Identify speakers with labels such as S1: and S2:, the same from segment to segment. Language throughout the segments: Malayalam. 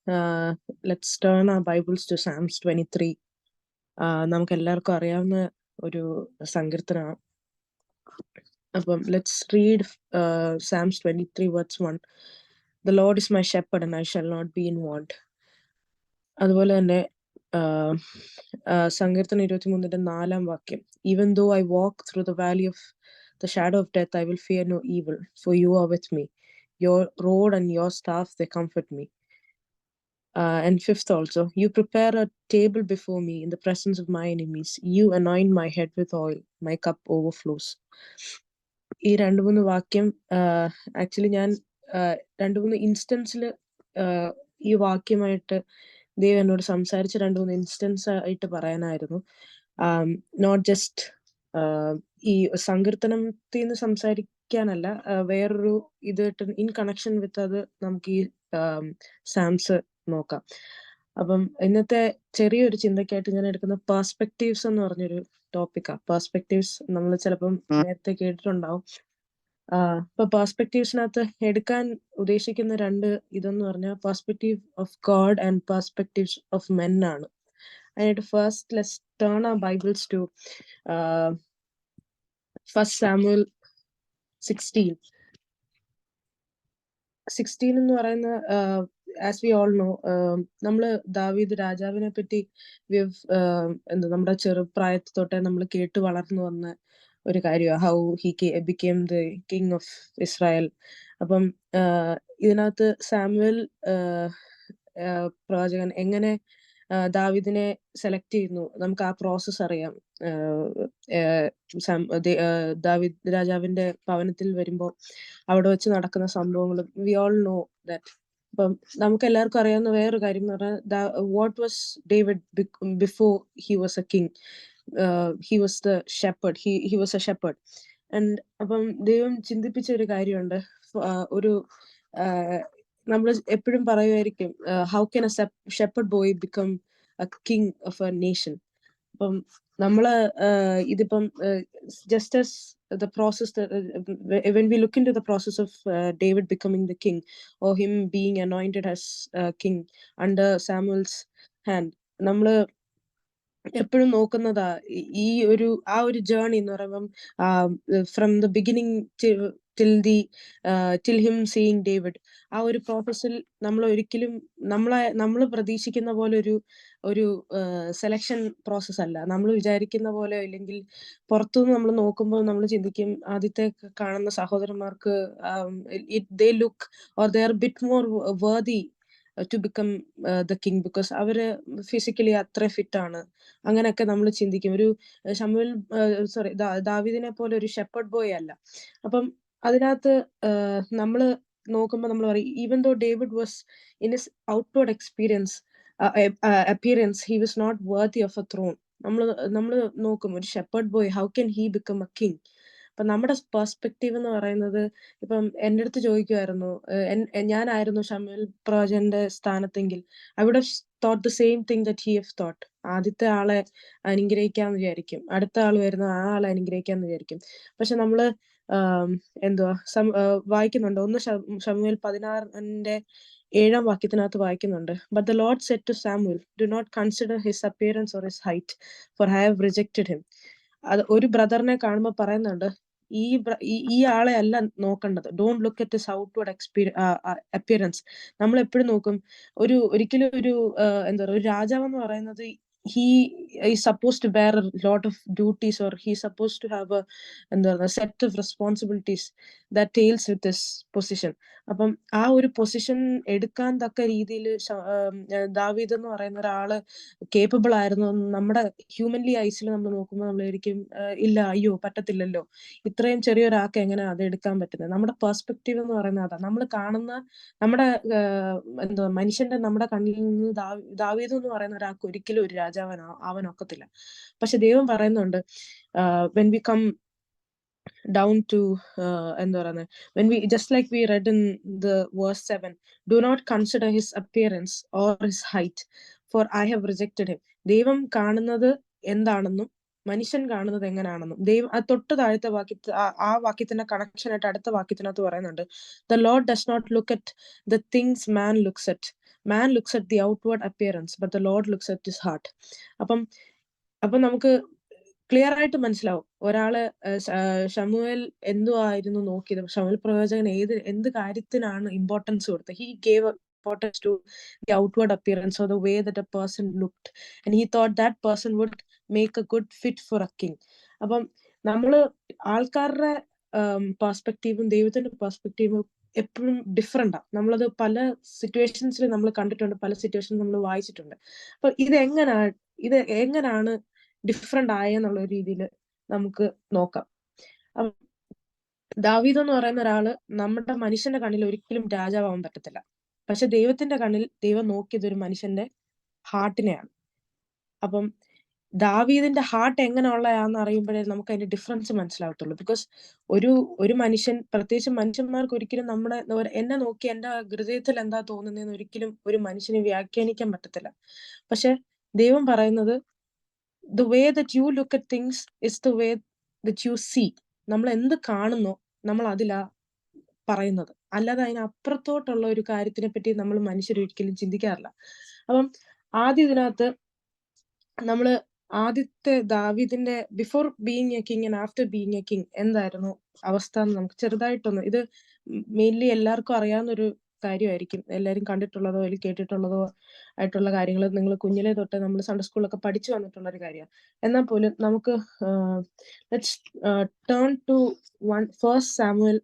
S1: let's turn our Bibles to Psalms 23. നമുക്ക് എല്ലാവർക്കും അറിയാവുന്ന ഒരു സങ്കീർത്തനമാണ്. അപ്പം let's read Psalms 23 verse 1. The Lord is my shepherd and I shall not be in want. അതുപോലെ തന്നെ സങ്കീർത്തനം 23 4 വാക്യം. Even though I walk through the valley of the shadow of death, I will fear no evil, for you are with me. Your rod and your staff, they comfort me. And 5th also, you prepare a table before me in the presence of my enemies. You anoint my head with oil. My cup overflows. ഈ 2-3 വാക്യം ആക്ച്വലി ഞാൻ 2-3 ഇൻസ്റ്റൻസിൽ ഈ വാക്യമായിട്ട് ദൈവം എന്നോട് സംസാരിച്ച 2-3 ഇൻസ്റ്റൻസ് ആയിട്ട് പറയാനായിരുന്നു. നോട്ട് ജസ്റ്റ് ഈ സങ്കീർത്തനത്തിൽ നിന്ന് സംസാരിക്കാനല്ല, വേറൊരു ഇതായിട്ട് ഇൻ കണക്ഷൻ വിത്ത് അത് നമുക്ക് ഈ സാംസ് നോക്കാം. അപ്പം ഇന്നത്തെ ചെറിയൊരു ചിന്തക്കായിട്ട് ഞാൻ എടുക്കുന്ന പെർസ്പെക്റ്റീവ്സ് എന്ന് പറഞ്ഞൊരു ടോപ്പിക്കാണ്. പെർസ്പെക്റ്റീവ്സ് നമ്മൾ ചിലപ്പം നേരത്തെ കേട്ടിട്ടുണ്ടാവും. ഇപ്പൊ പെർസ്പെക്റ്റീവ്സിനകത്ത് എടുക്കാൻ ഉദ്ദേശിക്കുന്ന 2 ഇതെന്ന് പറഞ്ഞാൽ perspective of God and perspectives of men ആണ്. അതിനായിട്ട് first let's turn our Bibles to 1 Samuel 16 എന്ന് പറയുന്ന, ആസ് വി ഓൾ നോ, നമ്മള് ദാവീദ് രാജാവിനെ പറ്റി നമ്മുടെ ചെറുപ്രായത്തിൽ തൊട്ടേ നമ്മൾ കേട്ട് വളർന്നു വന്ന ഒരു കാര്യമാണ് how he became the king of Israel. അപ്പം ഇതിനകത്ത് സാമുവൽ പ്രവാചകൻ എങ്ങനെ ദാവീദിനെ സെലക്ട് ചെയ്യുന്നു, നമുക്ക് ആ പ്രോസസ് അറിയാം. ദാവീദ് രാജാവിന്റെ ഭവനത്തിൽ വരുമ്പോൾ അവിടെ വെച്ച് നടക്കുന്ന സംഭവങ്ങളും വി ഓൾ നോ ദാറ്റ്. അപ്പം നമുക്ക് എല്ലാവർക്കും അറിയാവുന്ന വേറൊരു കാര്യം എന്ന് പറഞ്ഞാൽ, what was David before he was a king? He was the shepherd. He was a shepherd. And അപ്പം ദൈവം ചിന്തിപ്പിച്ച ഒരു കാര്യമുണ്ട്. ഒരു നമ്മൾ എപ്പോഴും പറയുമായിരിക്കും, how can a shepherd boy become a king of a nation. അപ്പം നമ്മള് ഇതിപ്പം just as the process that when we look into the process of David becoming the king, or him being anointed as king under Samuel's hand, നമ്മള് എപ്പോഴും നോക്കുന്നതാ ഈ ഒരു ജേർണി എന്ന് പറയുമ്പം from the beginning till him seeing David. ആ ഒരു പ്രോസസ്സിൽ നമ്മൾ ഒരിക്കലും നമ്മൾ പ്രതീക്ഷിക്കുന്ന പോലെ ഒരു സെലക്ഷൻ പ്രോസസ് അല്ല. നമ്മൾ വിചാരിക്കുന്ന പോലെ, അല്ലെങ്കിൽ പുറത്തുനിന്ന് നമ്മൾ നോക്കുമ്പോൾ നമ്മൾ ചിന്തിക്കും ആദ്യത്തെ കാണുന്ന സഹോദരന്മാർക്ക് they look or they are a bit more worthy to become the king because അവര് ഫിസിക്കലി അത്ര ഫിറ്റ് ആണ്. അങ്ങനെയൊക്കെ നമ്മൾ ചിന്തിക്കും. ഒരു ശമൂവേൽ ദാവീദിനെ പോലെ ഒരു ഷെപ്പേർഡ് ബോയ് അല്ല. അപ്പം അതിനകത്ത് നമ്മള് നോക്കുമ്പോൾ നമ്മൾ പറയും, even though David was in his outward appearance, he was not worthy of a throne. നമ്മൾ നോക്കും ഒരു shepherd boy, how can he become a king? അപ്പൊ നമ്മുടെ പെർസ്പെക്റ്റീവ് എന്ന് പറയുന്നത്, ഇപ്പം എൻ്റെ അടുത്ത് ചോദിക്കുമായിരുന്നു, ഞാനായിരുന്നു ശമൂവേൽ പ്രവാചകന്റെ സ്ഥാനത്തെങ്കിൽ, I would have thought the same thing that he have thought. ആദ്യത്തെ ആളെ അനുഗ്രഹിക്കാന്ന് വിചാരിക്കും, അടുത്ത ആൾ വരുന്ന ആ ആളെ അനുഗ്രഹിക്കാന്ന് വിചാരിക്കും. പക്ഷെ നമ്മള് വായിക്കുന്നുണ്ട്, 1 ശമൂവേൽ 16:7 വാക്യത്തിനകത്ത് വായിക്കുന്നുണ്ട്, but the Lord said to Samuel, do not consider his appearance or his height, for I have rejected him. അത് ഒരു ബ്രദറിനെ കാണുമ്പോൾ പറയുന്നുണ്ട്, ഈ ആളെ അല്ല നോക്കേണ്ടത്. Don't look at his outward appearance. നമ്മൾ എപ്പോഴും നോക്കും, ഒരിക്കലും ഒരു ഒരു രാജാവ് എന്ന് പറയുന്നത് he is supposed to bear a lot of duties, or he is supposed to have a set of responsibilities that tails with this position. അപ്പം ആ ഒരു പൊസിഷൻ എടുക്കാൻ തക്ക രീതിയിൽ ദാവീദ് എന്ന് പറയുന്ന ഒരാള് കേപ്പബിൾ ആയിരുന്നു നമ്മുടെ ഹ്യൂമൻലി ഐസിൽ നമ്മൾ നോക്കുമ്പോൾ നമ്മൾ ഒരിക്കലും ഇല്ല, അയ്യോ പറ്റത്തില്ലല്ലോ, ഇത്രയും ചെറിയൊരാൾക്ക് എങ്ങനെ അത് എടുക്കാൻ പറ്റുന്നത്? നമ്മുടെ പെർസ്പെക്റ്റീവ് എന്ന് പറയുന്നത് അതാ. നമ്മൾ കാണുന്ന നമ്മുടെ മനുഷ്യന്റെ നമ്മുടെ കണ്ണിൽ നിന്ന് ദാവീദ് എന്ന് പറയുന്ന ഒരാൾക്ക് ഒരിക്കലും ഒരു രാജാവാനൊക്കത്തില്ല. പക്ഷെ ദൈവം പറയുന്നുണ്ട്, when we come down to when we, just like we read in the verse 7, do not consider his appearance or his height, for I have rejected him. ദൈവം കാണുന്നത് എന്താണെന്നും മനുഷ്യൻ കാണുന്നത് എങ്ങനെയാണെന്നും ദൈവം തൊട്ട് താഴത്തെ വാക്യത്തിൽ ആ വാക്യത്തിന്റെ കണക്ഷൻ ആയിട്ട് അടുത്ത വാക്യത്തിനകത്ത് പറയുന്നുണ്ട്, the Lord does not look at the things man looks at. Man looks at the outward appearance but the Lord looks at his heart. അപ്പം നമുക്ക് ക്ലിയർ ആയിട്ട് മനസ്സിലാവും ഒരാള് ശമൂവേൽ എന്തുവായിരുന്നു നോക്കിയത്, ശമൂവേൽ പ്രവാചകൻ എന്ത് കാര്യത്തിനാണ് ഇമ്പോർട്ടൻസ് കൊടുത്തത്. He gave importance to the outward appearance or the way that a person looked, and he thought that person would make a good fit for a king. അപ്പം നമ്മള് ആൾക്കാരുടെ പെർസ്പെക്റ്റീവും ദൈവത്തിന്റെ പെർസ്പെക്റ്റീവും എപ്പോഴും ഡിഫറെന്റാ. നമ്മളത് പല സിറ്റുവേഷൻസിൽ നമ്മൾ കണ്ടിട്ടുണ്ട്, പല സിറ്റുവേഷൻസ് നമ്മൾ വായിച്ചിട്ടുണ്ട്. അപ്പൊ ഇത് എങ്ങനാണ് ഡിഫറെന്റ് ആയെന്നുള്ള രീതിയിൽ നമുക്ക് നോക്കാം. ദാവീദ് എന്ന് പറയുന്ന ഒരാള് നമ്മുടെ മനുഷ്യന്റെ കണ്ണിൽ ഒരിക്കലും രാജാവാൻ പറ്റത്തില്ല. പക്ഷെ ദൈവത്തിന്റെ കണ്ണിൽ ദൈവം നോക്കിയത് ഒരു മനുഷ്യന്റെ ഹാർട്ടിനെയാണ്. അപ്പം ദാവീദിന്റെ ഹാർട്ട് എങ്ങനെയുള്ളതാന്ന് അറിയുമ്പോഴേ നമുക്ക് അതിന്റെ ഡിഫറൻസ് മനസ്സിലാവത്തുള്ളൂ. ബിക്കോസ് ഒരു മനുഷ്യൻ, പ്രത്യേകിച്ച് മനുഷ്യന്മാർക്ക് ഒരിക്കലും എന്നെ നോക്കി എന്റെ ഹൃദയത്തിൽ എന്താ തോന്നുന്നതെന്ന് ഒരിക്കലും ഒരു മനുഷ്യന് വ്യാഖ്യാനിക്കാൻ പറ്റത്തില്ല. പക്ഷെ ദൈവം പറയുന്നത്, the way that you look at things is the way that you see. നമ്മൾ എന്ത് കാണുന്നോ നമ്മൾ അതിലാ പറയുന്നത്. അല്ലാതെ അതിനപ്പുറത്തോട്ടുള്ള ഒരു കാര്യത്തിനെ പറ്റി നമ്മൾ മനുഷ്യർ ഒരിക്കലും ചിന്തിക്കാറില്ല. അപ്പം ഇതിനകത്ത് നമ്മള് ആദ്യത്തെ ദാവീദിന്റെ before being A king and after being A king എന്തായിരുന്നു അവസ്ഥ എന്ന് നമുക്ക് ചെറുതായിട്ടൊന്ന്, ഇത് മെയിൻലി എല്ലാവർക്കും അറിയാവുന്ന ഒരു കാര്യമായിരിക്കും, എല്ലാവരും കണ്ടിട്ടുള്ളതോ അല്ലെങ്കിൽ കേട്ടിട്ടുള്ളതോ ആയിട്ടുള്ള കാര്യങ്ങൾ നിങ്ങൾ കുഞ്ഞിലെ തൊട്ട് നമ്മൾ സൺഡേ സ്കൂളിലൊക്കെ പഠിച്ചു വന്നിട്ടുള്ള ഒരു കാര്യമാണ്. എന്നാൽ പോലും നമുക്ക് let's turn to 1 Samuel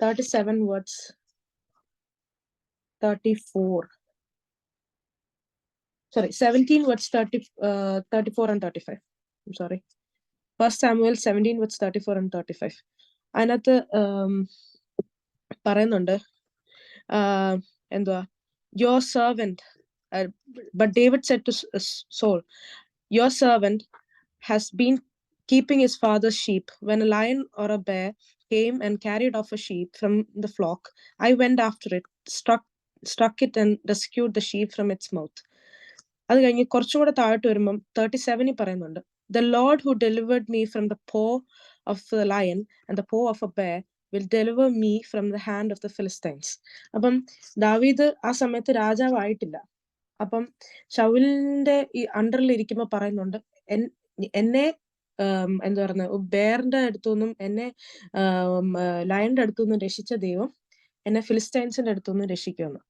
S1: 37 verse 34. Sorry, 17 verse 34 and 35. I'm sorry. 1 Samuel 17 verse 34 and 35. അതിനകത്ത് പറയുന്നുണ്ട്, എന്തുവാ, your servant, but David said to Saul, your servant has been keeping his father's sheep. When a lion or a bear came and carried off a sheep from the flock, I went after it, struck it and rescued the sheep from its mouth. അത് കഴിഞ്ഞ് കുറച്ചുകൂടെ താഴോട്ട് വരുമ്പം 37 പറയുന്നുണ്ട്, the Lord who delivered me from the paw of the lion and the paw of a bear will deliver me from the hand of the Philistines. അപ്പം ദാവീദ് ആ സമയത്ത് രാജാവായിട്ടില്ല. അപ്പം ശൗലിന്റെ ഈ അണ്ടറിൽ ഇരിക്കുമ്പോ പറയുന്നുണ്ട്, എന്നെ എന്താ പറയുന്നത്, ബേറിന്റെ അടുത്തുനിന്നും എന്നെ ലയന്റെ അടുത്തുനിന്നും രക്ഷിച്ച ദൈവം എന്നെ ഫിലിസ്റ്റൈൻസിന്റെ അടുത്തുനിന്നും രക്ഷിക്കുമെന്ന്.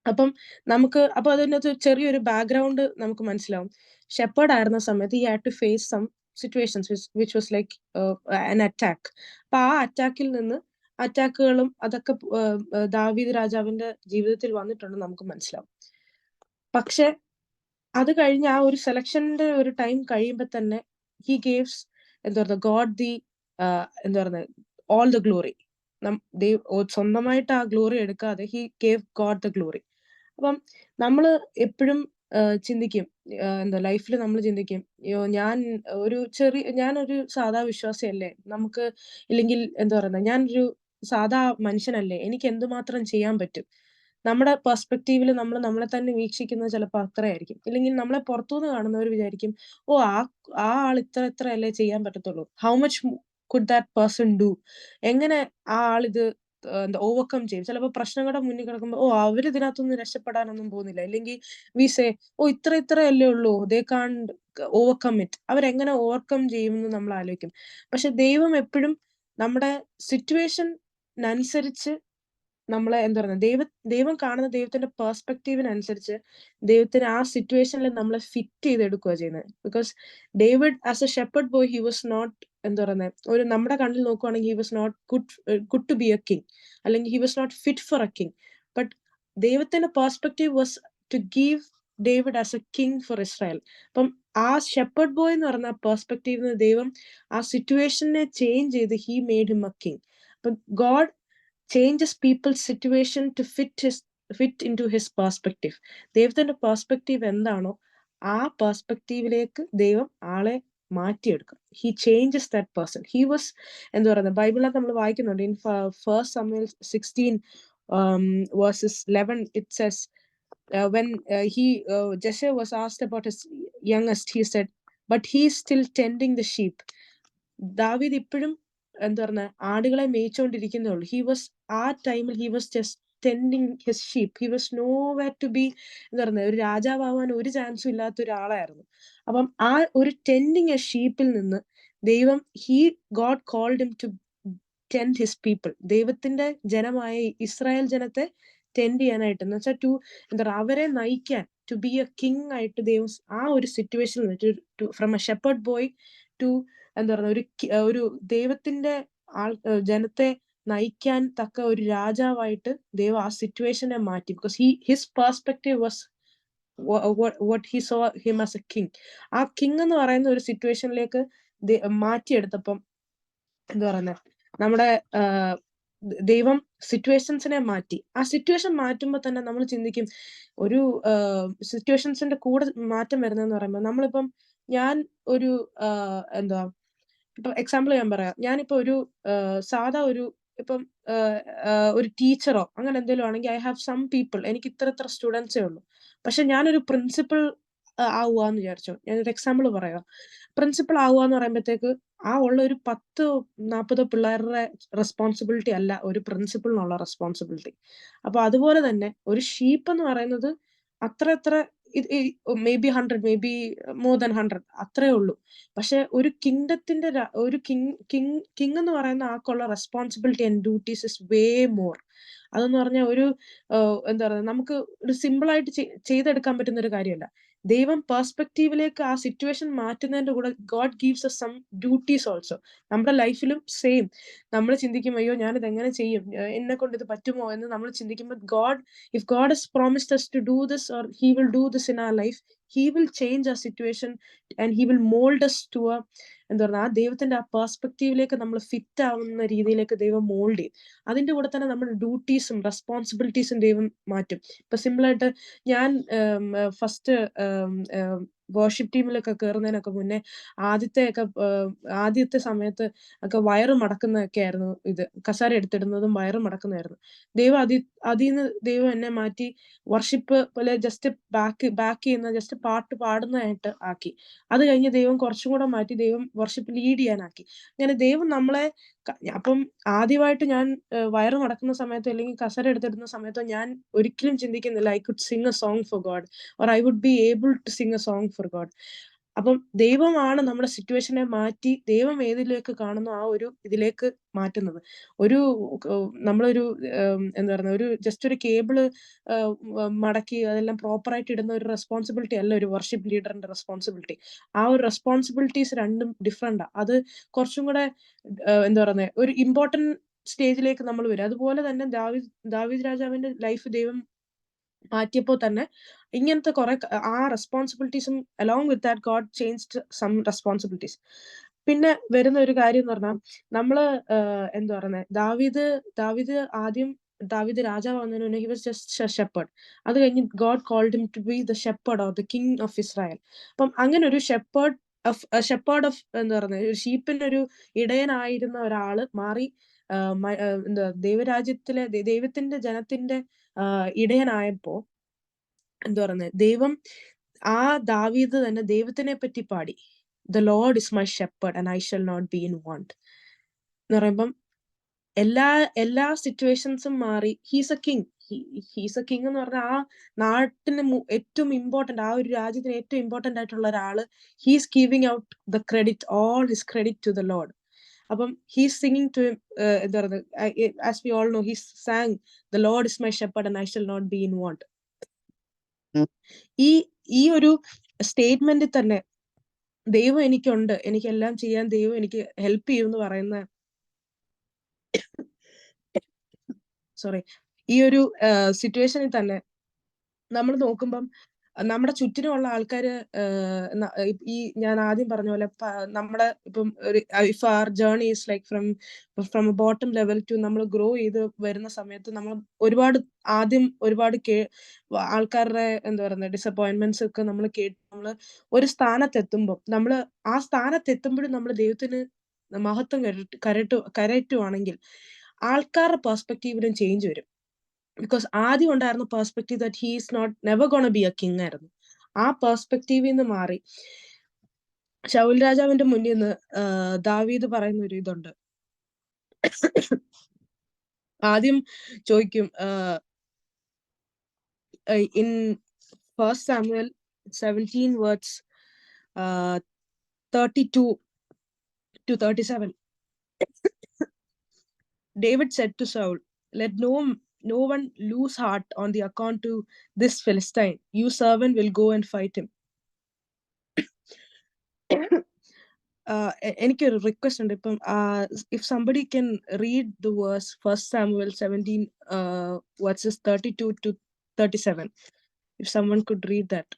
S1: അപ്പം അതിനകത്ത് ചെറിയൊരു ബാക്ക്ഗ്രൗണ്ട് നമുക്ക് മനസ്സിലാവും. ഷെപ്പേർഡ് ആയിരുന്ന സമയത്ത് ഈ had to face some situations which was like an attack. അപ്പൊ ആ അറ്റാക്കുകളും അതൊക്കെ ദാവീദ് രാജാവിന്റെ ജീവിതത്തിൽ വന്നിട്ടുണ്ടെന്ന് നമുക്ക് മനസ്സിലാവും. പക്ഷെ അത് കഴിഞ്ഞ് ആ ഒരു സെലക്ഷന്റെ ഒരു ടൈം കഴിയുമ്പോ തന്നെ he ഗേവ്സ് God the all the glory. സ്വന്തമായിട്ട് ആ ഗ്ലോറി എടുക്കാതെ he gave God the glory. അപ്പം നമ്മള് എപ്പോഴും ചിന്തിക്കും, ലൈഫിൽ നമ്മൾ ചിന്തിക്കും, ഞാനൊരു സാധാ വിശ്വാസിയല്ലേ, നമുക്ക് ഇല്ലെങ്കിൽ ഞാനൊരു സാധാ മനുഷ്യനല്ലേ, എനിക്ക് എന്തുമാത്രം ചെയ്യാൻ പറ്റും. നമ്മുടെ പെർസ്പെക്റ്റീവിൽ നമ്മൾ നമ്മളെ തന്നെ വീക്ഷിക്കുന്നത് ചിലപ്പോൾ അത്രയായിരിക്കും. ഇല്ലെങ്കിൽ നമ്മളെ പുറത്തുനിന്ന് കാണുന്നവർ വിചാരിക്കും, ആ ആൾ ഇത്ര അല്ലേ ചെയ്യാൻ പറ്റത്തുള്ളൂ, how much could that person do, എങ്ങനെ ആ ആൾ ഇത് ഓവർകം ചെയ്യും. ചിലപ്പോൾ പ്രശ്നങ്ങളുടെ മുന്നിൽ കിടക്കുമ്പോൾ അവർ ഇതിനകത്തൊന്നും രക്ഷപ്പെടാനൊന്നും പോകുന്നില്ല. അല്ലെങ്കിൽ വി സേ ഇത്ര അല്ലേ ഉള്ളൂ, ദേ കാണ്ട് ഓവർകം ഇറ്റ്, അവരെങ്ങനെ ഓവർകം ചെയ്യുമെന്ന് നമ്മൾ ആലോചിക്കും. പക്ഷെ ദൈവം എപ്പോഴും നമ്മുടെ സിറ്റുവേഷനനുസരിച്ച് നമ്മളെ ദൈവം കാണുന്ന ദൈവത്തിന്റെ പെർസ്പെക്റ്റീവിനനുസരിച്ച് ദൈവത്തിന് ആ സിറ്റുവേഷനിൽ നമ്മളെ ഫിറ്റ് ചെയ്തെടുക്കുക ചെയ്യുന്നത്. Because David as a shepherd boy he was not ഒരു നമ്മുടെ കണ്ണിൽ നോക്കുവാണെങ്കിൽ he was not good to be a king, അല്ലെങ്കിൽ he was not fit for a king. But ദൈവത്തിന്റെ perspective was to give David as a king for Israel. അപ്പം ആ ഷെപ്പർഡ് ബോയ് എന്ന് പറഞ്ഞ പെർസ്പെക്റ്റീവിന് ദൈവം ആ സിറ്റുവേഷനെ ചേഞ്ച് ചെയ്ത് he made him a king. അപ്പം God changes people's situation to fit into his perspective. ദൈവത്തിന്റെ പെർസ്പെക്റ്റീവ് എന്താണോ ആ പെർസ്പെക്റ്റീവിലേക്ക് ദൈവം ആളെ മാറ്റിയെടുക്കും. He changes that person. He was ബൈബിളിനകത്ത് നമ്മൾ വായിക്കുന്നുണ്ട്, in 1 Samuel 16 verses 11 it says, when Joshua was asked about his youngest, he said, but he is still tending the sheep. ദാവീദ് ഇപ്പോഴും എന്താ പറഞ്ഞ ആടുകളെ മേയിച്ചുകൊണ്ടിരിക്കുന്നേ ഉള്ളൂ. ആ ടൈമിൽ he was just tending his sheep. He was nowhere to be എന്താ പറയുക, ഒരു രാജാവാൻ ഒരു ചാൻസും ഇല്ലാത്ത ഒരാളായിരുന്നു. അപ്പം ആ ഒരു ടെൻഡിങ് എ ഷീപ്പിൽ നിന്ന് ദൈവം God called him to tend his people. ദൈവത്തിന്റെ ജനമായ ഇസ്രായേൽ ജനത്തെ ടെൻഡ് ചെയ്യാനായിട്ട്, എന്ന് വെച്ചാൽ എന്താ പറയുക, അവരെ നയിക്കാൻ, ടു ബി എ കിങ് ആയിട്ട് ദൈവം ആ ഒരു സിറ്റുവേഷനിൽ from a shepherd boy to എന്താ പറയുക, ഒരു ദൈവത്തിന്റെ ജനത്തെ നയിക്കാൻ തക്ക ഒരു രാജാവായിട്ട് ദൈവം ആ സിറ്റുവേഷനെ മാറ്റി. Because his perspective was what he saw him as a king. ആ കിങ് എന്ന് പറയുന്ന ഒരു സിറ്റുവേഷനിലേക്ക് മാറ്റിയെടുത്തപ്പം എന്താ പറയുന്നത്, നമ്മുടെ ദൈവം സിറ്റുവേഷൻസിനെ മാറ്റി. ആ സിറ്റുവേഷൻ മാറ്റുമ്പോൾ തന്നെ നമ്മൾ ചിന്തിക്കും, ഒരു സിറ്റുവേഷൻസിന്റെ കൂടെ മാറ്റം വരുന്നതെന്ന് പറയുമ്പോൾ, നമ്മളിപ്പം ഞാൻ ഒരു എന്താ ഇപ്പൊ എക്സാമ്പിൾ ഞാൻ പറയാം, ഞാനിപ്പോ ഒരു സാധാ ഇപ്പം ഒരു ടീച്ചറോ അങ്ങനെ എന്തെങ്കിലും ആണെങ്കിൽ, ഐ ഹാവ് സം പീപ്പിൾ, എനിക്ക് ഇത്ര സ്റ്റുഡൻസേ ഉള്ളൂ. പക്ഷെ ഞാനൊരു പ്രിൻസിപ്പൾ ആവുകയെന്ന് വിചാരിച്ചോ, ഞാനൊരു എക്സാമ്പിൾ പറയാം. പ്രിൻസിപ്പൾ ആവുക എന്ന് പറയുമ്പോഴത്തേക്ക് ആ ഉള്ള ഒരു 10-40 പിള്ളേരുടെ റെസ്പോൺസിബിലിറ്റി അല്ല ഒരു പ്രിൻസിപ്പളിനുള്ള റെസ്പോൺസിബിലിറ്റി. അപ്പൊ അതുപോലെ തന്നെ ഒരു ഷീപ്പ് എന്ന് പറയുന്നത് അത്ര may be 100, may be more than 100, അത്രേ ഉള്ളൂ. പക്ഷെ ഒരു കിങ്ഡത്തിന്റെ ഒരു കിങ് എന്ന് പറയുന്ന ആൾക്കുള്ള responsibility and duties is way more. അതെന്ന് പറഞ്ഞാൽ എന്താ പറയുക, നമുക്ക് ഒരു സിമ്പിൾ ആയിട്ട് ചെയ്തെടുക്കാൻ പറ്റുന്ന ഒരു കാര്യമല്ല. ദൈവം പെർസ്പെക്റ്റീവിലേക്ക് ആ സിറ്റുവേഷൻ മാറ്റുന്നതിന്റെ കൂടെ God gives us some duties also. നമ്മുടെ ലൈഫിലും സെയിം. നമ്മൾ ചിന്തിക്കും, അയ്യോ ഞാനിത് എങ്ങനെ ചെയ്യും, എന്നെ കൊണ്ട് ഇത് പറ്റുമോ എന്ന് നമ്മൾ ചിന്തിക്കുമ്പോൾ, if God has promised us to do this, or he will do this in our life, he will change our situation and he will mold us to എന്താ പറയുക, ആ ദൈവത്തിന്റെ ആ പെർസ്പെക്റ്റീവിലേക്ക് നമ്മൾ ഫിറ്റ് ആവുന്ന രീതിയിലേക്ക് ദൈവം മോൾഡ് ചെയ്യും. അതിന്റെ കൂടെ തന്നെ നമ്മുടെ ഡ്യൂട്ടീസും റെസ്പോൺസിബിലിറ്റീസും ദൈവം മാറ്റും. ഇപ്പൊ സിമ്പിളായിട്ട് ഞാൻ ഫസ്റ്റ് വർഷിപ്പ് ടീമിലൊക്കെ കയറുന്നതിനൊക്കെ മുന്നേ ആദ്യത്തെ സമയത്ത് ഒക്കെ വയറ് മടക്കുന്നതൊക്കെ ആയിരുന്നു, ഇത് കസാര എടുത്തിടുന്നതും വയറ് മടക്കുന്നതായിരുന്നു. ദൈവം അതിൽ നിന്ന് ദൈവം എന്നെ മാറ്റി വർഷിപ്പ് പോലെ ജസ്റ്റ് ബാക്ക് ചെയ്യുന്ന, ജസ്റ്റ് പാട്ട് പാടുന്നതായിട്ട് ആക്കി. അത് കഴിഞ്ഞ് ദൈവം കുറച്ചും കൂടെ മാറ്റി ദൈവം വർഷിപ്പ് ലീഡ് ചെയ്യാനാക്കി. അങ്ങനെ ദൈവം നമ്മളെ അപ്പം ആദ്യമായിട്ട് ഞാൻ വയറ് മടക്കുന്ന സമയത്തോ അല്ലെങ്കിൽ കസര എടുത്തിടുന്ന സമയത്തോ ഞാൻ ഒരിക്കലും ചിന്തിക്കുന്നില്ല I could sing a song for God, or I would be able to sing a song for God. അപ്പം ദൈവമാണ് നമ്മുടെ സിറ്റുവേഷനെ മാറ്റി ദൈവം ഏതിലേക്ക് കാണുന്നു ആ ഒരു ഇതിലേക്ക് മാറ്റുന്നത്. നമ്മളൊരു എന്താ പറയുക, ജസ്റ്റ് ഒരു കേബിള് മടക്കി അതെല്ലാം പ്രോപ്പറായിട്ട് ഇടുന്ന ഒരു റെസ്പോൺസിബിലിറ്റി അല്ല ഒരു വർഷിപ്പ് ലീഡറിന്റെ റെസ്പോൺസിബിലിറ്റി. ആ ഒരു റെസ്പോൺസിബിലിറ്റീസ് രണ്ടും ഡിഫറെന്റാ. അത് കുറച്ചും കൂടെ എന്താ പറയുന്നത്, ഒരു ഇമ്പോർട്ടന്റ് സ്റ്റേജിലേക്ക് നമ്മൾ വരും. അതുപോലെ തന്നെ ദാവീദ് രാജാവിന്റെ ലൈഫ് ദൈവം മാറ്റിയപ്പോൾ തന്നെ ഇങ്ങനത്തെ കുറെ ആ റെസ്പോൺസിബിലിറ്റീസും along with that God changed some responsibilities. പിന്നെ വരുന്ന ഒരു കാര്യം എന്ന് പറഞ്ഞാൽ, നമ്മള് എന്താ പറയുന്നത്, ദാവീദ് രാജാവ് വന്നതിന് മുന്നേ ഹി വാസ് ജസ്റ്റ് ഷെപ്പേർഡ്. അത് കഴിഞ്ഞ് God called him to be the shepherd or the king of Israel. അപ്പം അങ്ങനെ ഒരു ഷെപ്പേർഡ് ഓഫ് എന്താ പറയുന്നത്, ഒരു ഷീപ്പിന്റെ ഒരു ഇടയനായിരുന്ന ഒരാള് മാറി എന്താ ദൈവത്തിന്റെ ജനത്തിന്റെ ഇടയനായപ്പോ എന്താ പറയുന്നത്, ദാവീദ് തന്നെ ദൈവത്തിനെ പറ്റി പാടി, the Lord is my shepherd and I shall not be in want എന്ന് പറയുമ്പം എല്ലാ സിറ്റുവേഷൻസും മാറി ഹീസ് എ കിങ് എന്ന് പറഞ്ഞാൽ ആ നാട്ടിന് ഏറ്റവും ഇമ്പോർട്ടന്റ്, ആ ഒരു രാജ്യത്തിന് ഏറ്റവും ഇമ്പോർട്ടന്റ് ആയിട്ടുള്ള ഒരാള്, he's giving out the credit, all his credit to the Lord. അപ്പം ഹീസ് സിംഗിങ് ടു എന്താ പറയുന്നത്, as we all know, he sang the Lord is my shepherd and I shall not be in want. ഈ ഒരു സ്റ്റേറ്റ്മെന്റിൽ തന്നെ ദൈവം എനിക്കുണ്ട്, എനിക്കെല്ലാം ചെയ്യാൻ ദൈവം എനിക്ക് ഹെൽപ്പ് ചെയ്യും എന്ന് പറയുന്ന ഈ ഒരു സിറ്റുവേഷനിൽ തന്നെ നമ്മൾ നോക്കുമ്പം നമ്മുടെ ചുറ്റിനുമുള്ള ആൾക്കാര് ഞാൻ ആദ്യം പറഞ്ഞ പോലെ നമ്മുടെ ഇപ്പം if our journey is like from bottom level to നമ്മൾ ഗ്രോ ചെയ്ത് വരുന്ന സമയത്ത് നമ്മൾ ഒരുപാട് ആൾക്കാരുടെ എന്താ പറയുക ഡിസപ്പോയിന്റ്മെന്റ്സ് ഒക്കെ നമ്മൾ നമ്മൾ ഒരു സ്ഥാനത്തെത്തുമ്പോൾ ആ സ്ഥാനത്തെത്തുമ്പോഴും നമ്മൾ ദൈവത്തിന് മഹത്വം കരയറ്റുവാണെങ്കിൽ ആൾക്കാരുടെ പെർസ്പെക്റ്റീവിലും ചേഞ്ച് വരും. ബിക്കോസ് ആദ്യം ഉണ്ടായിരുന്ന perspective that he is never gonna be a king ആയിരുന്നു. ആ പെർസ്പെക്റ്റീവിൽ നിന്ന് മാറി ശൗൽ രാജാവിന്റെ മുന്നിൽ നിന്ന് ദാവീദ് പറയുന്ന ഒരു ഇതുണ്ട്. ആദ്യം ചോദിക്കും in first Samuel 17 words 32 to 37. David said to Saul, "Let no one lose heart on the account to this Philistine. You servant will go and fight him." എനിക്കൊരു റിക്വസ്റ്റ് ഉണ്ട്. ഇപ്പം if somebody can read the verse 1 Samuel 17 verses 32 to 37. If someone could read that.